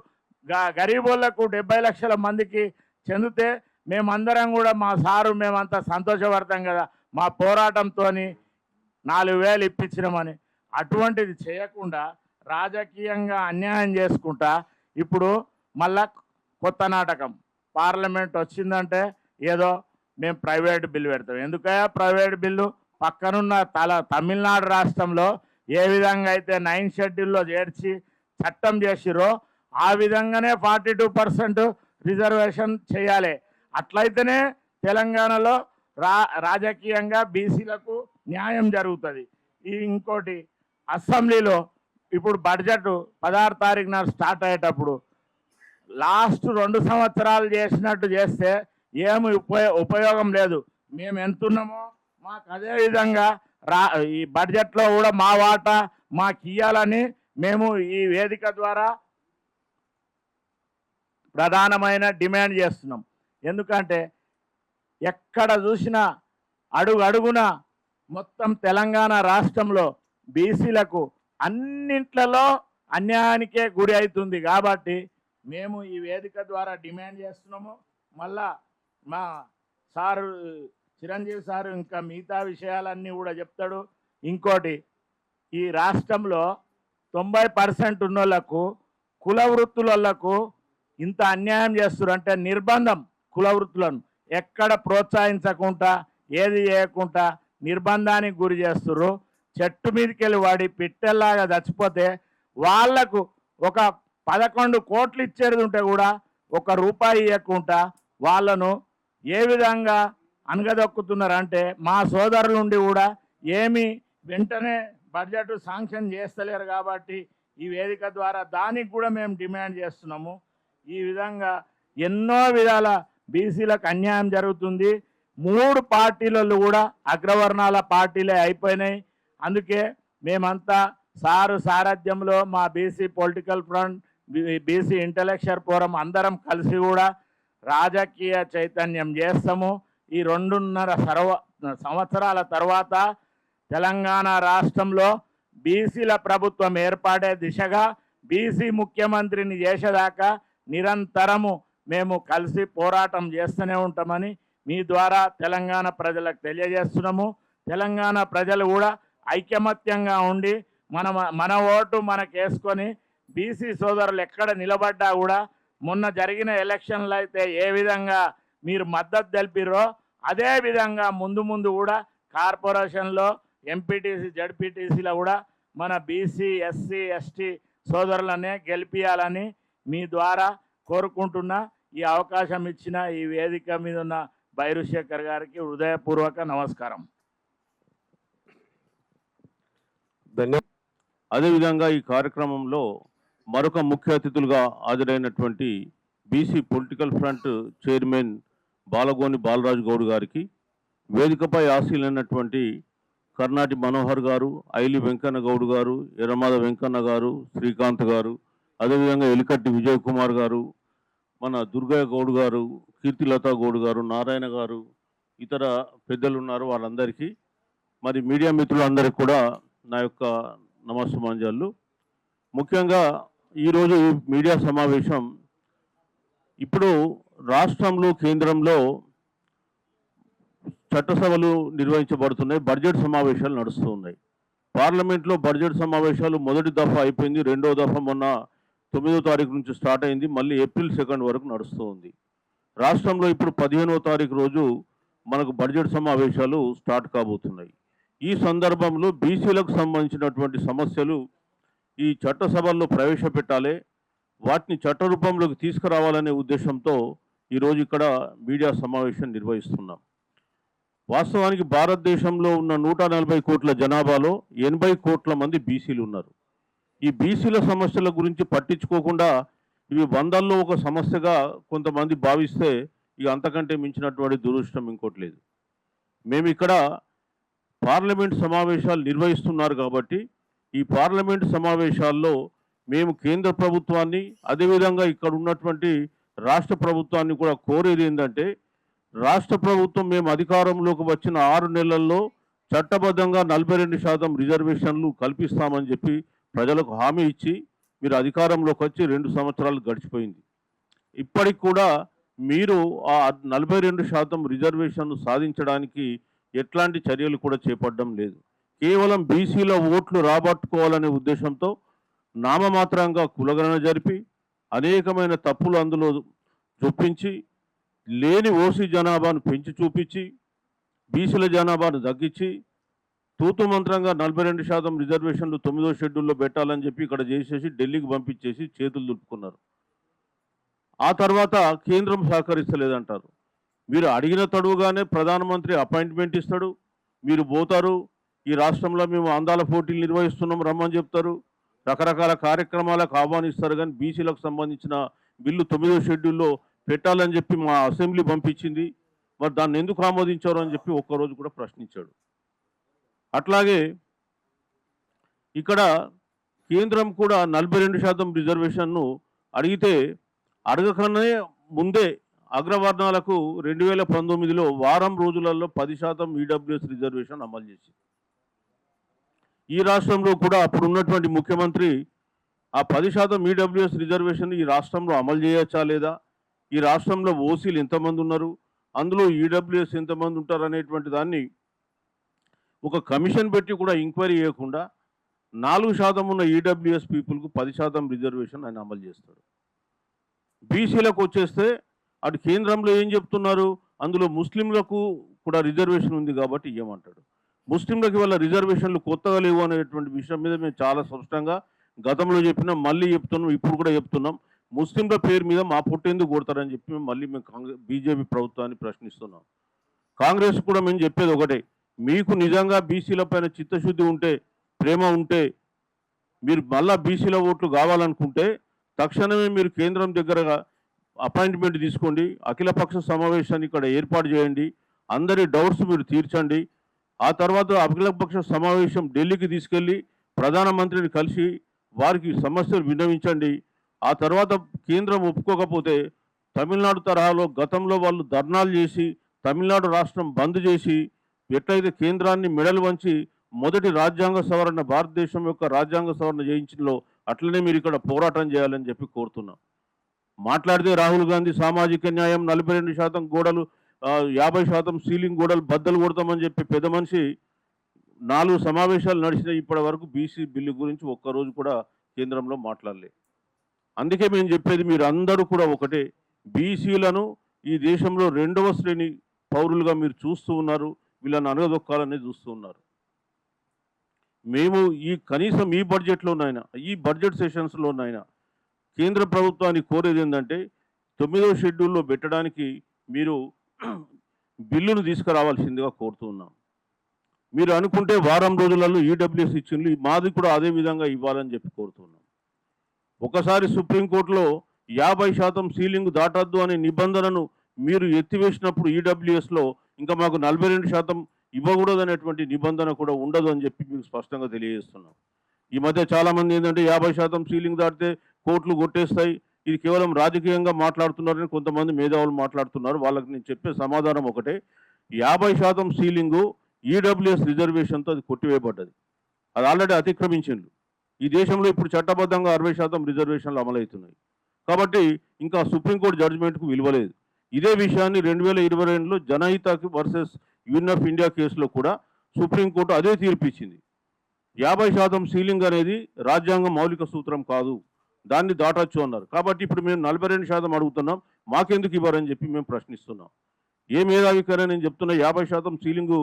Speaker 7: గరీబోళ్లకు 70 లక్షల మందికి చెందితే మేమందరం కూడా మా సారు మేమంతా సంతోషపడతాం కదా, మా పోరాటంతో 4000 ఇప్పించినామని. అటువంటిది చేయకుండా రాజకీయంగా అన్యాయం చేసుకుంటా ఇప్పుడు మళ్ళా కొత్త నాటకం. పార్లమెంట్ వచ్చిందంటే ఏదో మేము ప్రైవేట్ బిల్లు పెడతాం. ఎందుకయ్యా ప్రైవేట్ బిల్లు? పక్కనున్న తమిళనాడు రాష్ట్రంలో ఏ విధంగా అయితే 9th షెడ్యూల్లో చేర్చి చట్టం చేసిరో ఆ విధంగానే 42% రిజర్వేషన్ చేయాలి. అట్లయితేనే తెలంగాణలో రాజకీయంగా బీసీలకు న్యాయం జరుగుతుంది. ఇంకోటి, అసెంబ్లీలో ఇప్పుడు బడ్జెట్ 16 తారీఖు నాడు స్టార్ట్ అయ్యేటప్పుడు లాస్ట్ 2 సంవత్సరాలు చేసినట్టు చేస్తే ఏమి ఉపయోగం లేదు. మేము ఎంతున్నామో మాకు అదే విధంగా ఈ బడ్జెట్లో కూడా మా వాటా మాకు ఇవ్వాలని మేము ఈ వేదిక ద్వారా ప్రధానమైన డిమాండ్ చేస్తున్నాం. ఎందుకంటే ఎక్కడ చూసినా అడుగున మొత్తం తెలంగాణ రాష్ట్రంలో బీసీలకు అన్నింట్లలో అన్యాయానికే గురి అవుతుంది. కాబట్టి మేము ఈ వేదిక ద్వారా డిమాండ్ చేస్తున్నాము. మళ్ళా మా సారు చిరంజీవి సారు ఇంకా మిగతా విషయాలన్నీ కూడా చెప్తాడు. ఇంకోటి, ఈ రాష్ట్రంలో 90% ఉన్నోళ్లకు కుల వృత్తులకు ఇంత అన్యాయం చేస్తున్నారు. అంటే నిర్బంధం, కుల వృత్తులను ఎక్కడ ప్రోత్సహించకుండా ఏది చేయకుండా నిర్బంధానికి గురి చేస్తున్నారు. చెట్టు మీదకి వెళ్ళి వాడి పిట్టెల్లాగా చచ్చిపోతే వాళ్లకు ఒక 11 కోట్లు ఇచ్చేది ఉంటే కూడా ₹1 ఇవ్వకుండా వాళ్ళను ఏ విధంగా అనగదొక్కుతున్నారంటే మా సోదరుల నుండి కూడా ఏమి వెంటనే బడ్జెట్ శాంక్షన్ చేస్తలేరు. కాబట్టి ఈ వేదిక ద్వారా దానికి కూడా మేము డిమాండ్ చేస్తున్నాము. ఈ విధంగా ఎన్నో విధాల బీసీలకు అన్యాయం జరుగుతుంది. 3 పార్టీలలో కూడా అగ్రవర్ణాల పార్టీలే అయిపోయినాయి. అందుకే మేమంతా సారు సారథ్యంలో మా BC political front, BC intellectual forum అందరం కలిసి కూడా రాజకీయ చైతన్యం చేస్తాము. ఈ 2.5 సంవత్సరాల తర్వాత తెలంగాణ రాష్ట్రంలో బీసీల ప్రభుత్వం ఏర్పడే దిశగా బీసీ ముఖ్యమంత్రిని చేసేదాకా నిరంతరము మేము కలిసి పోరాటం చేస్తూనే ఉంటామని మీ ద్వారా తెలంగాణ ప్రజలకు తెలియజేస్తున్నాము. తెలంగాణ ప్రజలు కూడా ఐకమత్యంగా ఉండి మన ఓటు మనకేసుకొని బీసీ సోదరులు ఎక్కడ నిలబడ్డా కూడా మొన్న జరిగిన ఎలక్షన్లు అయితే ఏ విధంగా మీరు మద్దతు తెలిపిరో అదే విధంగా ముందు కూడా కార్పొరేషన్లో ఎంపీటీసీ జడ్పీటీసీలో కూడా మన బీసీ ఎస్సీ ఎస్టీ సోదరులనే గెలిపియాలని మీ ద్వారా కోరుకుంటున్నా. ఈ అవకాశం ఇచ్చిన ఈ వేదిక మీద ఉన్న బైరుశేఖర్ గారికి హృదయపూర్వక నమస్కారం.
Speaker 8: అదేవిధంగా ఈ కార్యక్రమంలో మరొక ముఖ్య అతిథులుగా హాజరైనటువంటి BC political front chairman Balagoni Balaraju Goud గారికి, వేదికపై ఆశీలైనటువంటి కర్ణాటి మనోహర్ గారు, ఐలి వెంకన్న గౌడ్ గారు, ఎర్రమాద వెంకన్న గారు, శ్రీకాంత్ గారు, అదేవిధంగా ఎలికట్టి విజయ్ కుమార్ గారు, మన దుర్గయ్య గౌడ్ గారు, కీర్తిలత గౌడ్ గారు, నారాయణ గారు, ఇతర పెద్దలు ఉన్నారు. వాళ్ళందరికీ, మరి మీడియా మిత్రులందరికీ కూడా నా యొక్క నమస్సుమాంజలు. ముఖ్యంగా ఈరోజు ఈ మీడియా సమావేశం ఇప్పుడు రాష్ట్రంలో, కేంద్రంలో చట్టసభలు నిర్వహించబడుతున్నాయి, బడ్జెట్ సమావేశాలు నడుస్తూ ఉన్నాయి. పార్లమెంట్లో బడ్జెట్ సమావేశాలు మొదటి దఫా అయిపోయింది, రెండో దఫా మొన్న 9వ తారీఖు నుంచి స్టార్ట్ అయింది, మళ్ళీ ఏప్రిల్ 2 వరకు నడుస్తూ ఉంది. రాష్ట్రంలో ఇప్పుడు 15వ తారీఖు రోజు మనకు బడ్జెట్ సమావేశాలు స్టార్ట్ కాబోతున్నాయి. ఈ సందర్భంలో బీసీలకు సంబంధించినటువంటి సమస్యలు ఈ చట్టసభల్లో ప్రవేశపెట్టాలి, వాటిని చట్ట రూపంలోకి తీసుకురావాలనే ఉద్దేశంతో ఈరోజు ఇక్కడ మీడియా సమావేశం నిర్వహిస్తున్నాం. వాస్తవానికి భారతదేశంలో ఉన్న 140 కోట్ల జనాభాలో 80 కోట్ల మంది బీసీలు ఉన్నారు. ఈ బీసీల సమస్యల గురించి పట్టించుకోకుండా ఇవి వందల్లో ఒక సమస్యగా కొంతమంది భావిస్తే ఇక అంతకంటే మించినటువంటి దురదృష్టం ఇంకోటి లేదు. మేము ఇక్కడ పార్లమెంట్ సమావేశాలు నిర్వహిస్తున్నారు కాబట్టి ఈ పార్లమెంట్ సమావేశాల్లో మేము కేంద్ర ప్రభుత్వాన్ని, అదేవిధంగా ఇక్కడ ఉన్నటువంటి రాష్ట్ర ప్రభుత్వాన్ని కూడా కోరేది ఏంటంటే, రాష్ట్ర ప్రభుత్వం మేము అధికారంలోకి వచ్చిన 6 నెలల్లో చట్టబద్ధంగా 42% రిజర్వేషన్లు కల్పిస్తామని చెప్పి ప్రజలకు హామీ ఇచ్చి మీరు అధికారంలోకి వచ్చి 2 సంవత్సరాలు గడిచిపోయింది. ఇప్పటికి కూడా మీరు ఆ 42% రిజర్వేషన్లు సాధించడానికి ఎట్లాంటి చర్యలు కూడా చేపట్టడం లేదు. కేవలం బీసీల ఓట్లు రాబట్టుకోవాలనే ఉద్దేశంతో నామమాత్రంగా కులగణన జరిపి అనేకమైన తప్పులు అందులో చొప్పించి లేని ఓసీ జనాభాను పెంచి చూపించి బీసీల జనాభాను తగ్గించి తూతు మంత్రంగా 42% రిజర్వేషన్లు 9వ షెడ్యూల్లో పెట్టాలని చెప్పి ఇక్కడ చేసేసి ఢిల్లీకి పంపించేసి చేతులు దులుపుకున్నారు. ఆ తర్వాత కేంద్రం సహకరిస్తలేదంటారు. మీరు అడిగిన తడువుగానే ప్రధానమంత్రి అపాయింట్మెంట్ ఇస్తాడు, మీరు పోతారు, ఈ రాష్ట్రంలో మేము అందాల పోటీలు నిర్వహిస్తున్నాం రమ్మని చెప్తారు, రకరకాల కార్యక్రమాలకు ఆహ్వానిస్తారు. కానీ బీసీలకు సంబంధించిన బిల్లు 9వ షెడ్యూల్లో పెట్టాలని చెప్పి మా అసెంబ్లీ పంపించింది, మరి దాన్ని ఎందుకు ఆమోదించారు అని చెప్పి ఒక్కరోజు కూడా ప్రశ్నించాడు. అట్లాగే ఇక్కడ కేంద్రం కూడా 42% రిజర్వేషన్ను అడిగితే అడగకనే ముందే అగ్రవర్ణాలకు 2019లో వారం రోజులలో 10% ఈడబ్ల్యూఎస్ రిజర్వేషన్ అమలు చేసింది. ఈ రాష్ట్రంలో కూడా అప్పుడు ఉన్నటువంటి ముఖ్యమంత్రి ఆ 10% ఈడబ్ల్యూఎస్ రిజర్వేషన్ ఈ రాష్ట్రంలో అమలు చేయొచ్చా లేదా, ఈ రాష్ట్రంలో ఓసీలు ఎంతమంది ఉన్నారు, అందులో ఈడబ్ల్యూఎస్ ఎంతమంది ఉంటారు అనేటువంటి దాన్ని ఒక కమిషన్ పెట్టి కూడా ఎంక్వైరీ చేయకుండా 4% ఉన్న ఈడబ్ల్యూఎస్ పీపుల్కు 10% రిజర్వేషన్ ఆయన అమలు చేస్తాడు. బీసీలకు వచ్చేస్తే అటు కేంద్రంలో ఏం చెప్తున్నారు, అందులో ముస్లింలకు కూడా రిజర్వేషన్ ఉంది కాబట్టి ఇవ్వమంటాడు. ముస్లింలకు వల్ల రిజర్వేషన్లు కొత్తగా లేవు అనేటువంటి విషయం మీద మేము చాలా స్పష్టంగా గతంలో చెప్పినాం, మళ్ళీ చెప్తున్నాం, ఇప్పుడు కూడా చెప్తున్నాం. ముస్లింల పేరు మీద మా పుట్టేందుకు కొడతారని చెప్పి మళ్ళీ మేము బీజేపీ ప్రభుత్వాన్ని ప్రశ్నిస్తున్నాం. కాంగ్రెస్ కూడా మేము చెప్పేది ఒకటే, మీకు నిజంగా బీసీల పైన చిత్తశుద్ధి ఉంటే, ప్రేమ ఉంటే, మీరు మళ్ళా బీసీల ఓట్లు కావాలనుకుంటే తక్షణమే మీరు కేంద్రం దగ్గర అపాయింట్మెంట్ తీసుకోండి, అఖిలపక్ష సమావేశాన్ని ఇక్కడ ఏర్పాటు చేయండి, అందరి డౌట్స్ మీరు తీర్చండి. ఆ తర్వాత అఖిలపక్ష సమావేశం ఢిల్లీకి తీసుకెళ్ళి ప్రధానమంత్రిని కలిసి వారికి సమస్యలు విన్నవించండి. ఆ తర్వాత కేంద్రం ఒప్పుకోకపోతే తమిళనాడు తరహాలో గతంలో వాళ్ళు ధర్నాలు చేసి తమిళనాడు రాష్ట్రం బంద్ చేసి ఎట్లయితే కేంద్రాన్ని మెడలు వంచి మొదటి రాజ్యాంగ సవరణ భారతదేశం యొక్క రాజ్యాంగ సవరణ చేయించిందో అట్లనే మీరు ఇక్కడ పోరాటం చేయాలని చెప్పి కోరుతున్నాం. మాట్లాడితే రాహుల్ గాంధీ సామాజిక న్యాయం 42% గోడలు 50% సీలింగ్ గోడలు బద్దలు కొడతామని చెప్పి పెద్ద మనిషి 4 సమావేశాలు నడిచిన ఇప్పటి వరకు బీసీ బిల్లు గురించి ఒక్కరోజు కూడా కేంద్రంలో మాట్లాడలేదు. అందుకే మేము చెప్పేది మీరు అందరూ కూడా ఒకటే, బీసీలను ఈ దేశంలో 2వ శ్రేణి పౌరులుగా మీరు చూస్తూ ఉన్నారు, వీళ్ళని అనగదొక్కాలని చూస్తూ ఉన్నారు. మేము కనీసం ఈ బడ్జెట్లోనైనా ఈ బడ్జెట్ సెషన్స్లోనైనా కేంద్ర ప్రభుత్వాన్ని కోరేది ఏంటంటే 9వ షెడ్యూల్లో పెట్టడానికి మీరు బిల్లును తీసుకురావాల్సిందిగా కోరుతూ ఉన్నాం. మీరు అనుకుంటే వారం రోజులలో ఈడబ్ల్యూఎస్ ఇచ్చిండ్రు, మాది కూడా అదే విధంగా ఇవ్వాలని చెప్పి కోరుతున్నాం. ఒకసారి సుప్రీంకోర్టులో 50% సీలింగ్ దాటద్దు అనే నిబంధనను మీరు ఎత్తివేసినప్పుడు ఈడబ్ల్యూఎస్లో ఇంకా మాకు 42% ఇవ్వకూడదు అనేటువంటి నిబంధన కూడా ఉండదు అని చెప్పి మీకు స్పష్టంగా తెలియజేస్తున్నాం. ఈ మధ్య చాలామంది ఏంటంటే 50% సీలింగ్ దాటితే కోర్టులు కొట్టేస్తాయి, ఇది కేవలం రాజకీయంగా మాట్లాడుతున్నారని కొంతమంది మేధావులు మాట్లాడుతున్నారు. వాళ్ళకి నేను చెప్పే సమాధానం ఒకటే, 50% సీలింగు ఈడబ్ల్యూఎస్ రిజర్వేషన్తో అది కొట్టివేయబడ్డది, అది ఆల్రెడీ అతిక్రమించిండ్రు. ఈ దేశంలో ఇప్పుడు చట్టబద్ధంగా 60% రిజర్వేషన్లు అమలవుతున్నాయి. కాబట్టి ఇంకా సుప్రీంకోర్టు జడ్జిమెంట్కు విలువలేదు. ఇదే విషయాన్ని 2022లో జనహిత వర్సెస్ యూనియన్ ఆఫ్ ఇండియా కేసులో కూడా సుప్రీంకోర్టు అదే తీర్పు ఇచ్చింది. 50% సీలింగ్ అనేది రాజ్యాంగ మౌలిక సూత్రం కాదు, దాన్ని దాటొచ్చు అన్నారు. కాబట్టి ఇప్పుడు మేము 42% అడుగుతున్నాం, మాకెందుకు ఇవ్వరని చెప్పి మేము ప్రశ్నిస్తున్నాం. ఏ మేధావికైనా నేను చెప్తున్నా 50% సీలింగు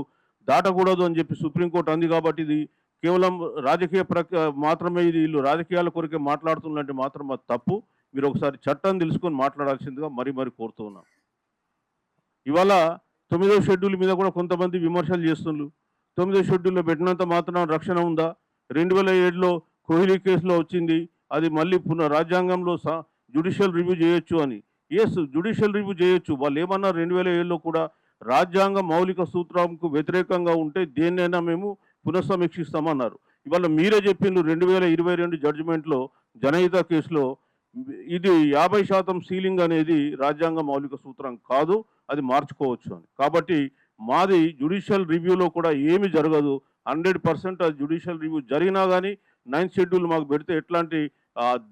Speaker 8: దాటకూడదు అని చెప్పి సుప్రీంకోర్టు అంది కాబట్టి ఇది కేవలం రాజకీయ మాత్రమే, ఇది వీళ్ళు రాజకీయాల కొరకే మాట్లాడుతున్నట్టు మాత్రం అది తప్పు. మీరు ఒకసారి చట్టం తెలుసుకొని మాట్లాడాల్సిందిగా మరీ కోరుతూ ఉన్నాం. ఇవాళ 9వ షెడ్యూల్ మీద కూడా కొంతమంది విమర్శలు చేస్తున్నారు. 9వ షెడ్యూల్లో పెట్టినంత మాత్రం రక్షణ ఉందా? 2007లో కోహ్లీ కేసులో వచ్చింది, అది మళ్ళీ రాజ్యాంగంలో జ్యుడిషియల్ రివ్యూ చేయొచ్చు అని. ఎస్, జ్యుడిషియల్ రివ్యూ చేయొచ్చు. వాళ్ళు ఏమన్నారు 2007లో కూడా, రాజ్యాంగ మౌలిక సూత్రంకు వ్యతిరేకంగా ఉంటే దేన్నైనా మేము పునఃసమీక్షిస్తామన్నారు. ఇవాళ మీరే చెప్పిండ్రు 2022 జడ్జిమెంట్లో జనహిత కేసులో ఇది 50% సీలింగ్ అనేది రాజ్యాంగ మౌలిక సూత్రం కాదు, అది మార్చుకోవచ్చు అని. కాబట్టి మాది జ్యుడిషియల్ రివ్యూలో కూడా ఏమి జరగదు, 100% అది జ్యుడిషియల్ రివ్యూ జరిగినా కానీ 9th షెడ్యూల్ మాకు పెడితే ఎట్లాంటి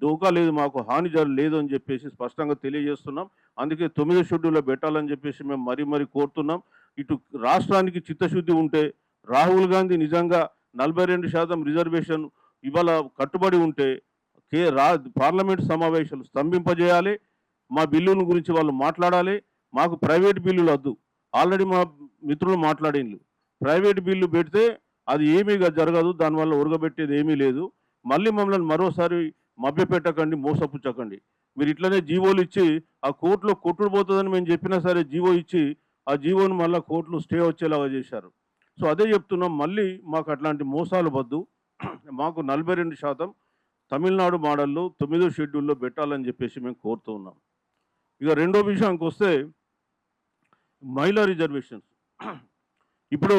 Speaker 8: దోకా లేదు, మాకు హాని లేదు అని చెప్పేసి స్పష్టంగా తెలియజేస్తున్నాం. అందుకే 9వ షెడ్యూల్లో పెట్టాలని చెప్పేసి మేము మరీ కోరుతున్నాం. ఇటు రాష్ట్రానికి చిత్తశుద్ధి ఉంటే, రాహుల్ గాంధీ నిజంగా 42% రిజర్వేషన్ ఇవాళ కట్టుబడి ఉంటే పార్లమెంట్ సమావేశాలు స్తంభింపజేయాలి, మా బిల్లుల గురించి వాళ్ళు మాట్లాడాలి. మాకు ప్రైవేట్ బిల్లులు వద్దు, ఆల్రెడీ మా మిత్రులు మాట్లాడిండ్రు, ప్రైవేట్ బిల్లు పెడితే అది ఏమీ జరగదు, దానివల్ల ఉరగబెట్టేది ఏమీ లేదు. మళ్ళీ మమ్మల్ని మరోసారి మభ్యపెట్టకండి, మోసపుచ్చకండి. మీరు ఇట్లనే జీవోలు ఇచ్చి ఆ కోర్టులో కొట్టుకుపోతుందని మేము చెప్పినా సరే జీవో ఇచ్చి ఆ జీవోను మళ్ళీ కోర్టులు స్టే వచ్చేలాగా చేశారు. సో అదే చెప్తున్నాం, మళ్ళీ మాకు అట్లాంటి మోసాలు వద్దు, మాకు 42% తమిళనాడు మోడల్లో 9వ షెడ్యూల్లో పెట్టాలని చెప్పేసి మేము కోరుతూ ఉన్నాం. ఇక రెండో విషయానికి వస్తే మహిళా రిజర్వేషన్స్. ఇప్పుడు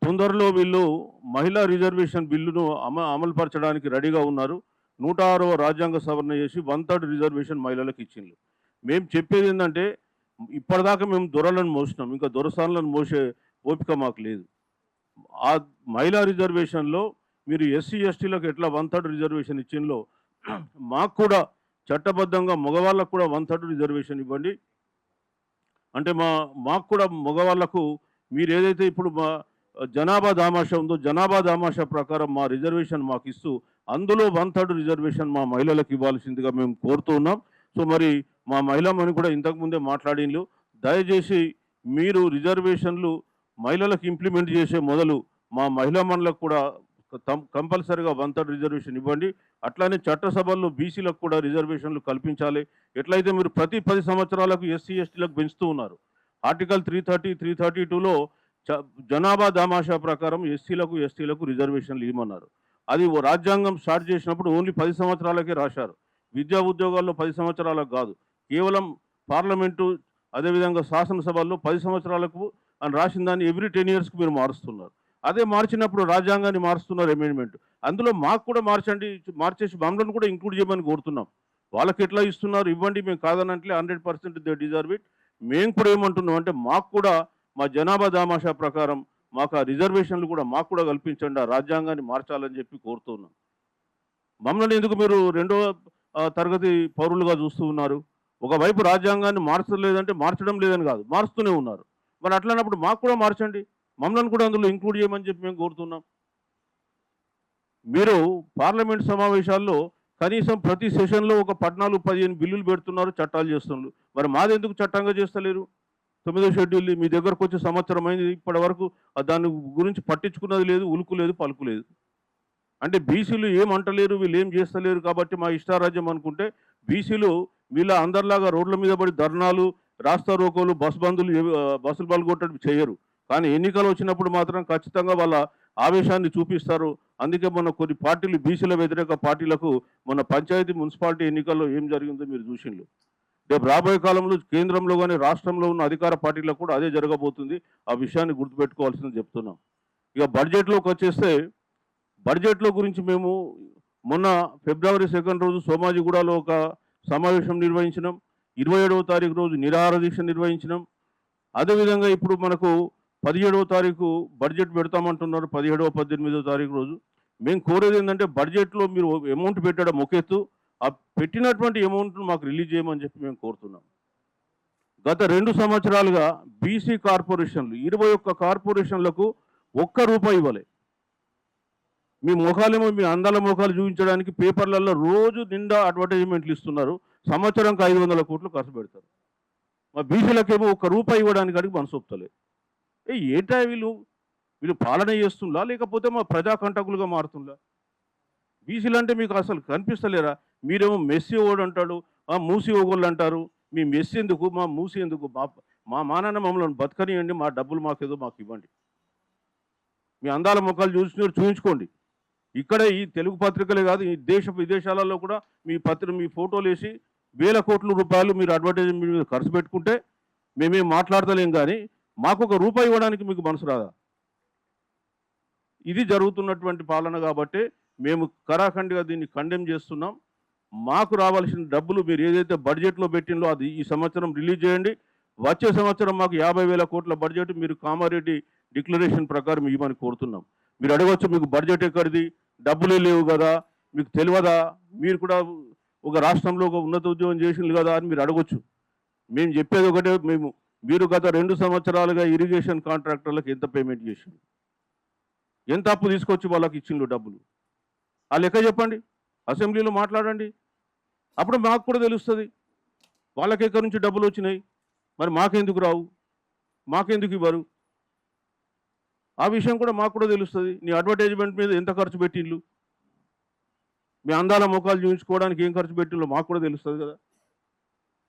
Speaker 8: తొందరలో వీళ్ళు మహిళా రిజర్వేషన్ బిల్లును అమలుపరచడానికి రెడీగా ఉన్నారు. 106వ రాజ్యాంగ సవరణ చేసి 1/3 రిజర్వేషన్ మహిళలకు ఇచ్చిండ్రు. మేము చెప్పేది ఏంటంటే, ఇప్పటిదాకా మేము దొరలను మోసినాం, ఇంకా దొరసాన్లను మోసే ఓపిక మాకు లేదు. ఆ మహిళా రిజర్వేషన్లో మీరు ఎస్సీ ఎస్టీలకు ఎట్లా 1/3 రిజర్వేషన్ ఇచ్చిందో మాకు కూడా చట్టబద్ధంగా మగవాళ్ళకు కూడా 1/3 రిజర్వేషన్ ఇవ్వండి. అంటే మాకు కూడా మగవాళ్లకు మీరు ఏదైతే ఇప్పుడు మా జనాభా దామాషా ఉందో జనాభా దామాషా ప్రకారం మా రిజర్వేషన్ మాకు ఇస్తూ అందులో 1/3 రిజర్వేషన్ మా మహిళలకు ఇవ్వాల్సిందిగా మేము కోరుతూ ఉన్నాం. సో మరి మా మహిళమని కూడా ఇంతకుముందే మాట్లాడిండ్రు, దయచేసి మీరు రిజర్వేషన్లు మహిళలకు ఇంప్లిమెంట్ చేసే మొదలు మా మహిళా మనులకు కూడా కంపల్సరీగా 1/3 రిజర్వేషన్ ఇవ్వండి. అట్లానే చట్టసభల్లో బీసీలకు కూడా రిజర్వేషన్లు కల్పించాలి. ఎట్లయితే మీరు ప్రతి 10 సంవత్సరాలకు ఎస్సీ ఎస్టీలకు పెంచుతూ ఉన్నారు. ఆర్టికల్ 330, 332లో జనాభా దామాషా ప్రకారం ఎస్సీలకు ఎస్టీలకు రిజర్వేషన్లు ఇవ్వమన్నారు. అది రాజ్యాంగం స్టార్ట్ చేసినప్పుడు ఓన్లీ 10 సంవత్సరాలకే రాశారు, విద్యా ఉద్యోగాల్లో 10 సంవత్సరాలకు కాదు, కేవలం పార్లమెంటు అదేవిధంగా శాసనసభల్లో 10 సంవత్సరాలకు అని రాసిన దాన్ని ఎవ్రీ 10 ఇయర్స్కి మీరు మారుస్తున్నారు. అదే మార్చినప్పుడు రాజ్యాంగాన్ని మారుస్తున్నారు అమెండ్మెంట్. అందులో మాకు కూడా మార్చండి, మార్చేసి మమ్మల్ని కూడా ఇంక్లూడ్ చేయమని కోరుతున్నాం. వాళ్ళకి ఎట్లా ఇస్తున్నారు ఇవ్వండి, మేము కాదనట్లే, 100% దే డిజర్వ్ ఇట్. మేము కూడా ఏమంటున్నాం అంటే మాకు కూడా మా జనాభా దామాషా ప్రకారం మాకు ఆ రిజర్వేషన్లు కూడా మాకు కూడా కల్పించండి, ఆ రాజ్యాంగాన్ని మార్చాలని చెప్పి కోరుతున్నాం. మమ్మల్ని ఎందుకు మీరు రెండో తరగతి పౌరులుగా చూస్తూ ఉన్నారు? ఒకవైపు రాజ్యాంగాన్ని మార్చలేదంటే మార్చడం లేదని కాదు, మారుస్తూనే ఉన్నారు. మరి అట్లన్నప్పుడు మాకు కూడా మార్చండి, మమ్మల్ని కూడా అందులో ఇంక్లూడ్ చేయమని చెప్పి మేము కోరుతున్నాం. మీరు పార్లమెంట్ సమావేశాల్లో కనీసం ప్రతి సెషన్లో ఒక 14-15 బిల్లులు పెడుతున్నారు, చట్టాలు చేస్తున్నారు. మరి మాది ఎందుకు చట్టంగా చేస్తలేరు? 9వ షెడ్యూల్ మీ దగ్గరకు వచ్చే సంవత్సరం అయింది, ఇప్పటి వరకు దాని గురించి పట్టించుకున్నది లేదు, ఉలుకు లేదు, పలుకు లేదు. అంటే బీసీలు ఏమంటలేరు, వీళ్ళు ఏం చేస్తలేరు కాబట్టి మా ఇష్టారాజ్యం అనుకుంటే, బీసీలు వీళ్ళ అందరిలాగా రోడ్ల మీద పడి ధర్నాలు, రాస్తా రోకోలు, బస్సులు పలుగొట్టడం చేయరు. కానీ ఎన్నికలు వచ్చినప్పుడు మాత్రం ఖచ్చితంగా వాళ్ళ ఆవేశాన్ని చూపిస్తారు. అందుకే మొన్న కొన్ని పార్టీలు, బీసీల వ్యతిరేక పార్టీలకు మొన్న పంచాయతీ మున్సిపాలిటీ ఎన్నికల్లో ఏం జరిగిందో మీరు చూసిండ్రు. రేపు రాబోయే కాలంలో కేంద్రంలో కానీ రాష్ట్రంలో ఉన్న అధికార పార్టీలకు కూడా అదే జరగబోతుంది. ఆ విషయాన్ని గుర్తుపెట్టుకోవాల్సింది చెప్తున్నాం. ఇక బడ్జెట్లోకి వచ్చేస్తే, బడ్జెట్లో గురించి మేము మొన్న ఫిబ్రవరి 2 రోజు సోమాజిగూడలో ఒక సమావేశం నిర్వహించినాం. 27వ తారీఖు రోజు నిరాహార దీక్ష నిర్వహించినాం. అదేవిధంగా ఇప్పుడు మనకు 17వ తారీఖు బడ్జెట్ పెడతామంటున్నారు, 17వ 18వ తారీఖు రోజు. మేము కోరేది ఏంటంటే బడ్జెట్లో మీరు అమౌంట్ పెట్టడం ఒక ఎత్తు, ఆ పెట్టినటువంటి అమౌంట్ను మాకు రిలీజ్ చేయమని చెప్పి మేము కోరుతున్నాం. గత 2 సంవత్సరాలుగా బీసీ కార్పొరేషన్లు 21 కార్పొరేషన్లకు ₹1 ఇవ్వలే. మీ ముఖాలేమో మీ అందాల ముఖాలు చూపించడానికి పేపర్లలో రోజు నిండా అడ్వర్టైజ్మెంట్లు ఇస్తున్నారు. సంవత్సరంకి 500 కోట్లు ఖర్చు పెడతారు. మా బీసీలకేమో ₹1 ఇవ్వడానికి అడిగి మనసొప్తలేదు. ఏంటా వీళ్ళు పాలన చేస్తుందా, లేకపోతే మా ప్రజాకంటకులుగా మారుతుందా? బీసీలు అంటే మీకు అసలు కనిపిస్తలేరా? మీరేమో మెస్సీ ఓడు అంటాడు, మూసి ఓగోళ్ళు అంటారు. మీ మెస్సీ ఎందుకు, మా మూసి ఎందుకు? మా నాన్న మమ్మల్ని బతకనియండి, మా డబ్బులు మాకేదో మాకు ఇవ్వండి. మీ అందాల ముఖాలు చూపించుకోండి. ఇక్కడ ఈ తెలుగు పత్రికలే కాదు, ఈ విదేశాలలో కూడా మీ ఫోటోలు వేసి వేల కోట్ల రూపాయలు మీరు అడ్వర్టైజ్మెంట్ మీద ఖర్చు పెట్టుకుంటే మేమేం మాట్లాడతలేం. కానీ మాకు ₹1 ఇవ్వడానికి మీకు మనసు రాదా? ఇది జరుగుతున్నటువంటి పాలన కాబట్టి మేము కరాఖండిగా దీన్ని కండెమ్ చేస్తున్నాం. మాకు రావాల్సిన డబ్బులు మీరు ఏదైతే బడ్జెట్లో పెట్టిందో అది ఈ సంవత్సరం రిలీజ్ చేయండి. వచ్చే సంవత్సరం మాకు 50,000 కోట్ల బడ్జెట్ మీరు కామారెడ్డి డిక్లరేషన్ ప్రకారం ఇవ్వమని కోరుతున్నాం. మీరు అడగవచ్చు, మీకు బడ్జెట్ ఎక్కడిది, డబ్బులే లేవు కదా, మీకు తెలియదా, మీరు కూడా ఒక రాష్ట్రంలో ఒక ఉన్నత ఉద్యోగం చేసింది కదా అని మీరు అడగొచ్చు. మేము చెప్పేది ఒకటే, మీరు గత 2 సంవత్సరాలుగా ఇరిగేషన్ కాంట్రాక్టర్లకు ఎంత పేమెంట్ చేసింది, ఎంత అప్పు తీసుకొచ్చి వాళ్ళకి ఇచ్చిండ్రు డబ్బులు, ఆ లెక్క చెప్పండి, అసెంబ్లీలో మాట్లాడండి. అప్పుడు మాకు కూడా తెలుస్తుంది వాళ్ళకి ఎక్కడి నుంచి డబ్బులు వచ్చినాయి, మరి మాకెందుకు రావు, మాకెందుకు ఇవ్వరు, ఆ విషయం కూడా మాకు కూడా తెలుస్తుంది. నీ అడ్వర్టైజ్మెంట్ మీద ఎంత ఖర్చు పెట్టిండ్రు, మీ అందాల ముఖాలు చూపించుకోవడానికి ఏం ఖర్చు పెట్టిండ్రో మాకు కూడా తెలుస్తుంది కదా,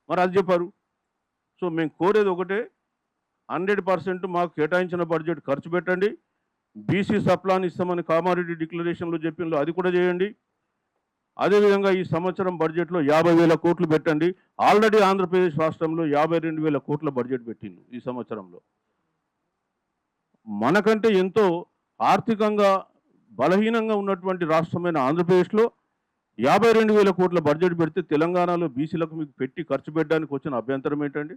Speaker 8: మరి అది చెప్పారు. సో మేము కోరేది ఒకటే, 100% మాకు కేటాయించిన బడ్జెట్ ఖర్చు పెట్టండి. బీసీ సప్లాన్ ఇస్తామని కామారెడ్డి డిక్లరేషన్లో చెప్పిండ్రు, అది కూడా చేయండి. అదేవిధంగా ఈ సంవత్సరం బడ్జెట్లో 50,000 కోట్లు పెట్టండి. ఆల్రెడీ ఆంధ్రప్రదేశ్ రాష్ట్రంలో 52,000 కోట్ల బడ్జెట్ పెట్టిండ్రు ఈ సంవత్సరంలో. మనకంటే ఎంతో ఆర్థికంగా బలహీనంగా ఉన్నటువంటి రాష్ట్రమైన ఆంధ్రప్రదేశ్లో 52,000 కోట్ల బడ్జెట్ పెడితే తెలంగాణలో బీసీలకు మీకు పెట్టి ఖర్చు పెట్టడానికి వచ్చిన అభ్యంతరం ఏంటండి?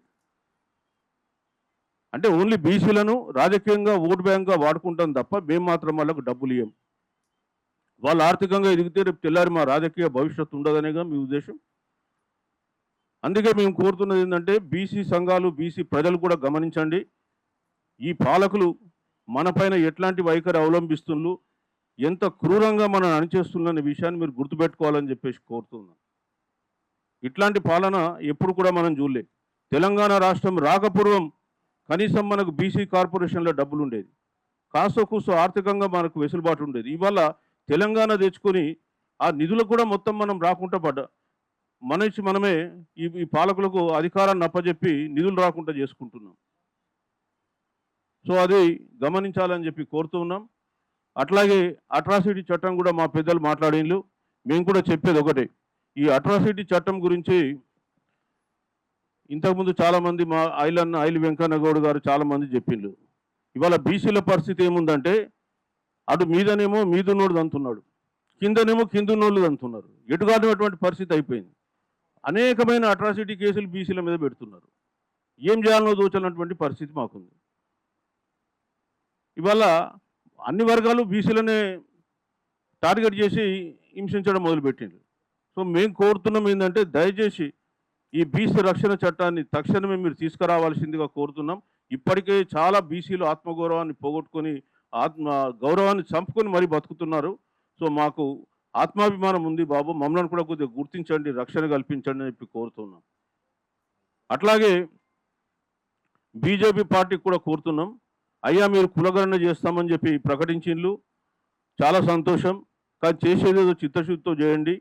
Speaker 8: అంటే ఓన్లీ బీసీలను రాజకీయంగా ఓటు బ్యాంక్గా వాడుకుంటాం తప్ప మేము మాత్రం వాళ్ళకు డబ్బులు ఇవ్వం. వాళ్ళు ఆర్థికంగా ఎదిగితే రేపు తెల్లారి మా రాజకీయ భవిష్యత్తు ఉండదనేగా మీ ఉద్దేశం. అందుకే మేము కోరుతున్నది ఏంటంటే, బీసీ సంఘాలు, బీసీ ప్రజలు కూడా గమనించండి, ఈ పాలకులు మనపైన ఎట్లాంటి వైఖరి అవలంబిస్తున్నారు, ఎంత క్రూరంగా మనం అణిచేస్తున్న విషయాన్ని మీరు గుర్తుపెట్టుకోవాలని చెప్పేసి కోరుతున్నాం. ఇట్లాంటి పాలన ఎప్పుడు కూడా మనం చూడలే. తెలంగాణ రాష్ట్రం రాకపూర్వం కనీసం మనకు బీసీ కార్పొరేషన్లో డబ్బులు ఉండేది, కాస్త కూసో ఆర్థికంగా మనకు వెసులుబాటు ఉండేది. ఇవాళ తెలంగాణ తెచ్చుకొని ఆ నిధులు కూడా మొత్తం మనం రాకుండా మనమే ఈ పాలకులకు అధికారాన్ని అప్పచెప్పి నిధులు రాకుండా చేసుకుంటున్నాం. సో అది గమనించాలని చెప్పి కోరుతూ ఉన్నాం. అట్లాగే అట్రాసిటీ చట్టం కూడా మా పెద్దలు మాట్లాడిండ్రు. మేము కూడా చెప్పేది ఒకటే, ఈ అట్రాసిటీ చట్టం గురించి ఇంతకుముందు చాలామంది మా ఐల్ వెంకన్న గౌడ్ గారు చాలామంది చెప్పిండ్రు. ఇవాళ బీసీల పరిస్థితి ఏముందంటే, అటు మీదనేమో మీదున్నోడు దంతున్నాడు, కిందనేమో కిందున్నోళ్ళు దంతున్నారు. ఎటుగానటువంటి పరిస్థితి అయిపోయింది. అనేకమైన అట్రాసిటీ కేసులు బీసీల మీద పెడుతున్నారు. ఏం చేయాలనో దోచనటువంటి పరిస్థితి మాకుంది. ఇవాళ అన్ని వర్గాలు బీసీలనే టార్గెట్ చేసి హింసించడం మొదలుపెట్టింది. సో మేము కోరుతున్నాం ఏంటంటే దయచేసి ఈ బీసీ రక్షణ చట్టాన్ని తక్షణమే మీరు తీసుకురావాల్సిందిగా కోరుతున్నాం. ఇప్పటికే చాలా బీసీలు ఆత్మగౌరవాన్ని పోగొట్టుకొని గౌరవాన్ని చంపుకొని మరీ బతుకుతున్నారు. సో మాకు ఆత్మాభిమానం ఉంది బాబు, మమ్మల్ని కూడా కొద్దిగా గుర్తించండి, రక్షణ కల్పించండి అని చెప్పి కోరుతున్నాం. అట్లాగే బీజేపీ పార్టీకి కూడా కోరుతున్నాం, అయ్యా మీరు కులగణన చేస్తామని చెప్పి ప్రకటించిండ్రు, చాలా సంతోషం. కానీ చేసేదేదో చిత్తశుద్ధితో చేయండి.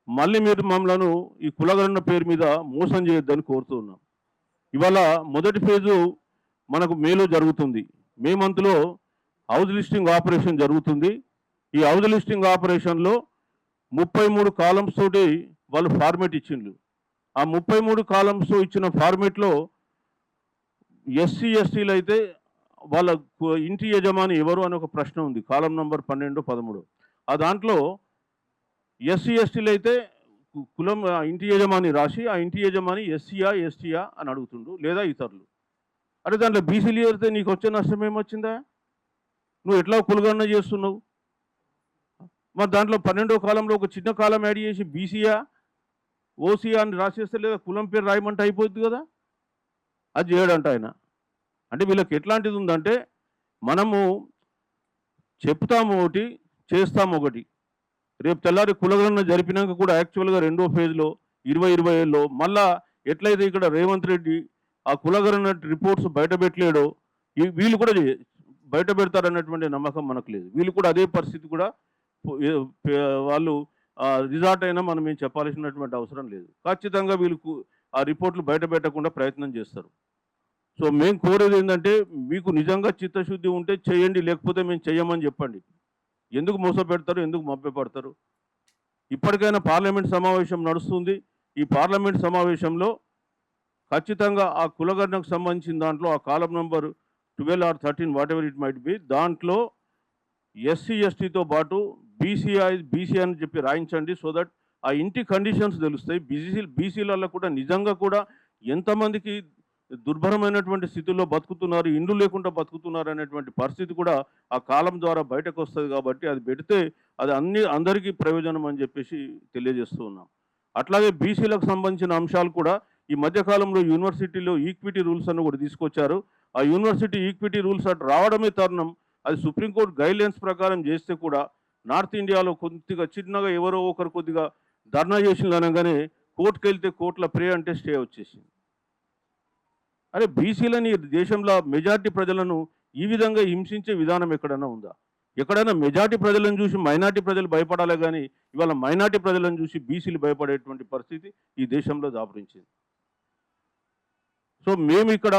Speaker 8: మళ్ళీ మీరు మమ్మలను ఈ కులగణన పేరు మీద మోసం చేయొద్దని కోరుతున్నాం. ఇవాళ మొదటి ఫేజు మనకు మేలో జరుగుతుంది. మే మంత్లో హౌస్ లిస్టింగ్ ఆపరేషన్ జరుగుతుంది. ఈ హౌస్ లిస్టింగ్ ఆపరేషన్లో 33 కాలమ్స్ తోటి వాళ్ళు ఫార్మేట్ ఇచ్చిండ్రు. ఆ 33 కాలమ్స్ ఇచ్చిన ఫార్మేట్లో ఎస్సీ ఎస్టీలు అయితే వాళ్ళ ఇంటి యజమాని ఎవరు అని ఒక ప్రశ్న ఉంది, కాలం నంబర్ 12, 13. ఆ దాంట్లో ఎస్సీ ఎస్టీలు అయితే కులం ఇంటి యజమాని రాసి ఆ ఇంటి యజమాని ఎస్సీయా ఎస్టీయా అని అడుగుతుండు, లేదా ఇతరులు. అరే దాంట్లో బీసీలు చేరితే నీకు వచ్చే నష్టం ఏమొచ్చిందా? నువ్వు ఎట్లా కులగణన చేస్తున్నావు? మరి దాంట్లో 12వ కాలంలో ఒక చిన్న కాలం యాడ్ చేసి బీసీయా ఓసీయా అని రాసేస్తే లేదా కులం పేరు రాయమంటే అయిపోద్ది కదా. అది చేయడంట ఆయన. అంటే వీళ్ళకి ఎట్లాంటిది ఉందంటే మనము చెప్తాము ఒకటి, చేస్తాము ఒకటి. రేపు తెల్లారి కులగణన జరిపినాక కూడా యాక్చువల్గా 2వ ఫేజ్లో 2027లో మళ్ళా ఎట్లయితే ఇక్కడ రేవంత్ రెడ్డి ఆ కులగణన రిపోర్ట్స్ బయట పెట్టలేడో వీళ్ళు కూడా బయట పెడతారన్నటువంటి నమ్మకం మనకు లేదు. వీళ్ళు కూడా అదే పరిస్థితి కూడా వాళ్ళు రిజార్ట్ అయినా మనం ఏం చెప్పాల్సినటువంటి అవసరం లేదు. ఖచ్చితంగా వీళ్ళకు ఆ రిపోర్ట్లు బయట పెట్టకుండా ప్రయత్నం చేస్తారు. సో మేము కోరేది ఏంటంటే మీకు నిజంగా చిత్తశుద్ధి ఉంటే చేయండి, లేకపోతే మేము చెయ్యమని చెప్పండి. ఎందుకు మోసపెడతారు, ఎందుకు మభ్యపడతారు? ఇప్పటికైనా పార్లమెంట్ సమావేశం నడుస్తుంది. ఈ పార్లమెంట్ సమావేశంలో ఖచ్చితంగా ఆ కులగణనకు సంబంధించిన దాంట్లో ఆ column number 12 or 13 whatever it might be, దాంట్లో ఎస్సీ ఎస్టీతో పాటు బీసీ అని చెప్పి రాయించండి. సో దట్ ఆ ఇంటి కండిషన్స్ తెలుస్తాయి. బీసీలలో కూడా నిజంగా కూడా ఎంతమందికి దుర్భరమైనటువంటి స్థితిలో బతుకుతున్నారు, ఇండ్లు లేకుండా బతుకుతున్నారు అనేటువంటి పరిస్థితి కూడా ఆ కాలం ద్వారా బయటకు వస్తుంది. కాబట్టి అది పెడితే అది అందరికీ ప్రయోజనం అని చెప్పేసి తెలియజేస్తూ ఉన్నాం. అట్లాగే బీసీలకు సంబంధించిన అంశాలు కూడా ఈ మధ్యకాలంలో యూనివర్సిటీలో ఈక్విటీ రూల్స్ అని కూడా తీసుకొచ్చారు. ఆ యూనివర్సిటీ ఈక్విటీ రూల్స్ అటు రావడమే తరుణం, అది సుప్రీంకోర్టు గైడ్లైన్స్ ప్రకారం చేస్తే కూడా నార్త్ ఇండియాలో కొద్దిగా చిన్నగా ఎవరో ఒకరు కొద్దిగా ధర్నా చేసింది అనగానే కోర్టుకు వెళ్తే కోర్టులో ప్రే అంటే స్టే వచ్చేసింది. అరే బీసీలని దేశంలో మెజార్టీ ప్రజలను ఈ విధంగా హింసించే విధానం ఎక్కడైనా ఉందా? ఎక్కడైనా మెజార్టీ ప్రజలను చూసి మైనార్టీ ప్రజలు భయపడాలి, కానీ ఇవాళ మైనార్టీ ప్రజలను చూసి బీసీలు భయపడేటువంటి పరిస్థితి ఈ దేశంలో దాపురించింది. సో మేము ఇక్కడ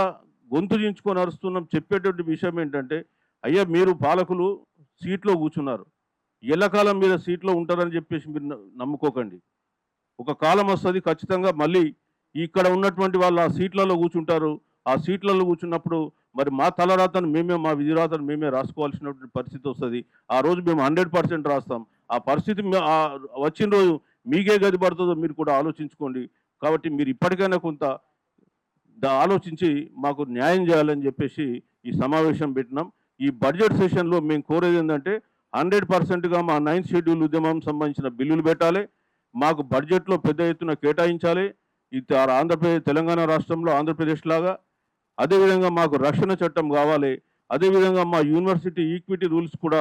Speaker 8: గొంతు దించుకొని అరుస్తున్నాం. చెప్పేటువంటి విషయం ఏంటంటే, అయ్యా మీరు పాలకులు సీట్లో కూర్చున్నారు, ఎల్లకాలం మీద సీట్లో ఉంటారని చెప్పేసి మీరు నమ్ముకోకండి. ఒక కాలం వస్తుంది ఖచ్చితంగా మళ్ళీ ఇక్కడ ఉన్నటువంటి వాళ్ళు ఆ సీట్లలో కూర్చుంటారు. ఆ సీట్లలో కూర్చున్నప్పుడు మరి మా తలరాతను మేమే, మా విధిరాతను మేమే రాసుకోవాల్సినటువంటి పరిస్థితి వస్తుంది. ఆ రోజు మేము 100% రాస్తాం. ఆ పరిస్థితి వచ్చిన రోజు మీకే గది పడుతుందో మీరు కూడా ఆలోచించుకోండి. కాబట్టి మీరు ఇప్పటికైనా కొంత ఆలోచించి మాకు న్యాయం చేయాలని చెప్పేసి ఈ సమావేశం పెట్టినాం. ఈ బడ్జెట్ సెషన్లో మేము కోరేది ఏంటంటే 100%గా మా 9th షెడ్యూల్ ఉద్యమం సంబంధించిన బిల్లులు పెట్టాలి, మాకు బడ్జెట్లో పెద్ద ఎత్తున కేటాయించాలి. ఇది ఆంధ్రప్రదేశ్ తెలంగాణ రాష్ట్రంలో ఆంధ్రప్రదేశ్ లాగా. అదేవిధంగా మాకు రక్షణ చట్టం కావాలి. అదేవిధంగా మా యూనివర్సిటీ ఈక్విటీ రూల్స్ కూడా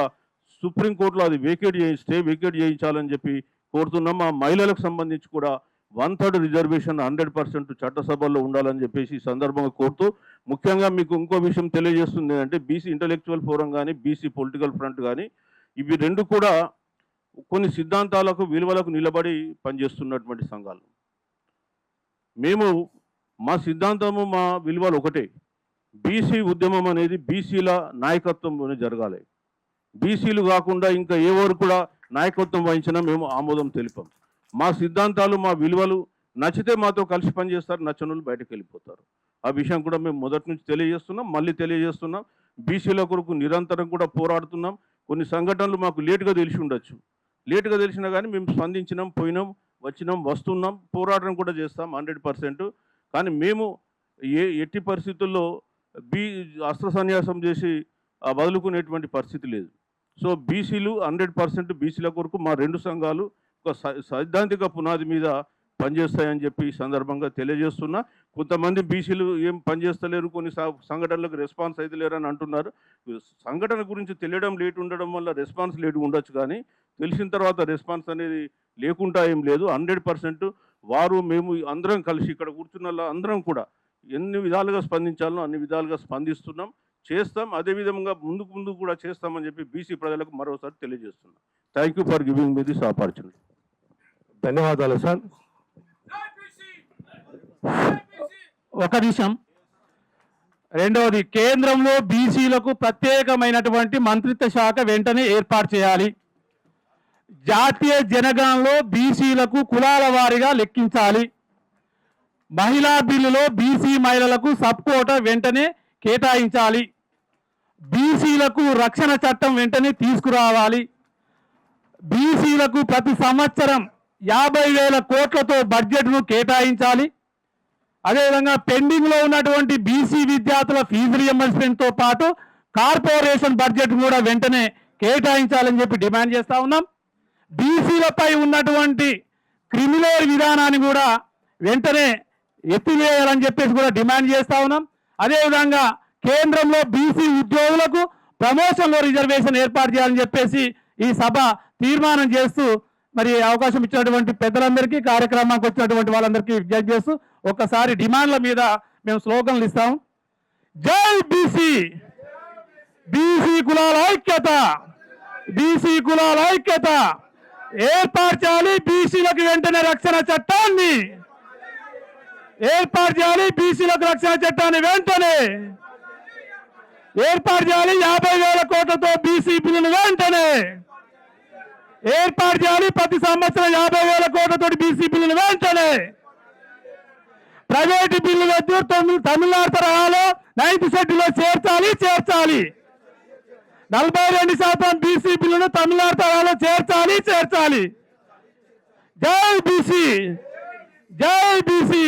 Speaker 8: సుప్రీంకోర్టులో అది స్టే వేకేట్ చేయించాలని చెప్పి కోరుతున్నాం. మా మహిళలకు సంబంధించి కూడా 1/3 రిజర్వేషన్ 100% చట్టసభల్లో ఉండాలని చెప్పేసి ఈ సందర్భంగా కోరుతూ, ముఖ్యంగా మీకు ఇంకో విషయం తెలియజేస్తుంది అంటే బీసీ ఇంటలెక్చువల్ ఫోరం కానీ బీసీ పొలిటికల్ ఫ్రంట్ కానీ ఇవి రెండు కూడా కొన్ని సిద్ధాంతాలకు విలువలకు నిలబడి పనిచేస్తున్నటువంటి సంఘాలు. మేము మా సిద్ధాంతము మా విలువలు ఒకటే. బీసీ ఉద్యమం అనేది బీసీల నాయకత్వంలోనే జరగాలి. బీసీలు కాకుండా ఇంకా ఎవరు కూడా నాయకత్వం వహించినా మేము ఆమోదం తెలిపాం. మా సిద్ధాంతాలు మా విలువలు నచ్చితే మాతో కలిసి పనిచేస్తారు, నచ్చనులు బయటకు వెళ్ళిపోతారు. ఆ విషయం కూడా మేము మొదటి నుంచి తెలియజేస్తున్నాం, మళ్ళీ తెలియజేస్తున్నాం. బీసీల కొరకు నిరంతరం కూడా పోరాడుతున్నాం. కొన్ని సంఘటనలు మాకు లేటుగా తెలిసి ఉండొచ్చు. లేటుగా తెలిసినా కానీ మేము స్పందించినాం, పోయినాం, వచ్చినాం, వస్తున్నాం, పోరాటం కూడా చేస్తాం 100%. కానీ మేము ఎట్టి పరిస్థితుల్లో అస్త్ర సన్యాసం చేసి వదులుకునేటువంటి పరిస్థితి లేదు. సో బీసీలు 100% బీసీల కొరకు మా రెండు సంఘాలు ఒక సైద్ధాంతిక పునాది మీద పనిచేస్తాయని చెప్పి ఈ సందర్భంగా తెలియజేస్తున్నా. కొంతమంది బీసీలు ఏం పనిచేస్తలేరు, కొన్ని సంఘటనలకు రెస్పాన్స్ అయితే లేరు అని అంటున్నారు. సంఘటన గురించి తెలియడం లేటు ఉండడం వల్ల రెస్పాన్స్ లేటు ఉండొచ్చు, కానీ తెలిసిన తర్వాత రెస్పాన్స్ అనేది లేకుండా ఏం లేదు. 100% వారు మేము అందరం కలిసి ఇక్కడ కూర్చున్న అందరం కూడా ఎన్ని విధాలుగా స్పందించాలో అన్ని విధాలుగా స్పందిస్తున్నాం, చేస్తాం. అదేవిధంగా ముందు కూడా చేస్తామని చెప్పి బీసీ ప్రజలకు మరోసారి తెలియజేస్తున్నాం. Thank you for giving me this opportunity.
Speaker 2: ధన్యవాదాలు సార్.
Speaker 5: ఒక నిమిషం. రెండవది, కేంద్రంలో బీసీలకు ప్రత్యేకమైనటువంటి మంత్రిత్వ శాఖ వెంటనే ఏర్పాటు చేయాలి. జాతీయ జనగణనలో బీసీలకు కులాల వారీగా లెక్కించాలి. మహిళా బిల్లులో బీసీ మహిళలకు సబ్ కోటా వెంటనే కేటాయించాలి. బీసీలకు రక్షణ చట్టం వెంటనే తీసుకురావాలి. బీసీలకు ప్రతి సంవత్సరం 50,000 కోట్లతో బడ్జెట్ను కేటాయించాలి. అదేవిధంగా పెండింగ్లో ఉన్నటువంటి బీసీ విద్యార్థుల ఫీజు రియంబర్స్మెంట్తో పాటు కార్పొరేషన్ బడ్జెట్ కూడా వెంటనే కేటాయించాలని చెప్పి డిమాండ్ చేస్తూ ఉన్నాం. బీసీలపై ఉన్నటువంటి క్రిమినల్ విధానాన్ని కూడా వెంటనే ఎత్తివేయాలని చెప్పేసి కూడా డిమాండ్ చేస్తూ ఉన్నాం. అదేవిధంగా కేంద్రంలో బీసీ ఉద్యోగులకు ప్రమోషన్లో రిజర్వేషన్ ఏర్పాటు చేయాలని చెప్పేసి ఈ సభ తీర్మానం చేస్తూ మరి అవకాశం ఇచ్చినటువంటి పెద్దలందరికీ, కార్యక్రమానికి వచ్చినటువంటి వాళ్ళందరికీ విజ్ఞప్తి చేస్తూ ఒక్కసారి డిమాండ్ల మీద మేము స్లోగన్లు ఇస్తాం. జై బీసీ, బీసీ కులాల ఐక్యత, బీసీ కులాల ఐక్యత, ఏర్పాటు చేయాలి బీసీలకు వెంటనే రక్షణ చట్టాన్ని, ఏర్పాటు చేయాలి బీసీలకు రక్షణ చట్టాన్ని వెంటనే ఏర్పాటు చేయాలి. 50,000 కోట్లతో బీసీ బిల్లును వెంటనే ఏర్పాటు చేయాలి. ప్రతి సంవత్సరం 50,000 కోట్లతో బీసీ బిల్లును వెంటనే. ప్రైవేటు బిల్లు వద్దు, తమిళనాడు తరహాలో 9th షెడ్యూల్లో చేర్చాలి. 42% బీసీ బిల్లును తమిళనాడు తరహాలో చేర్చాలి. జై బీసీ, జై బీసీ.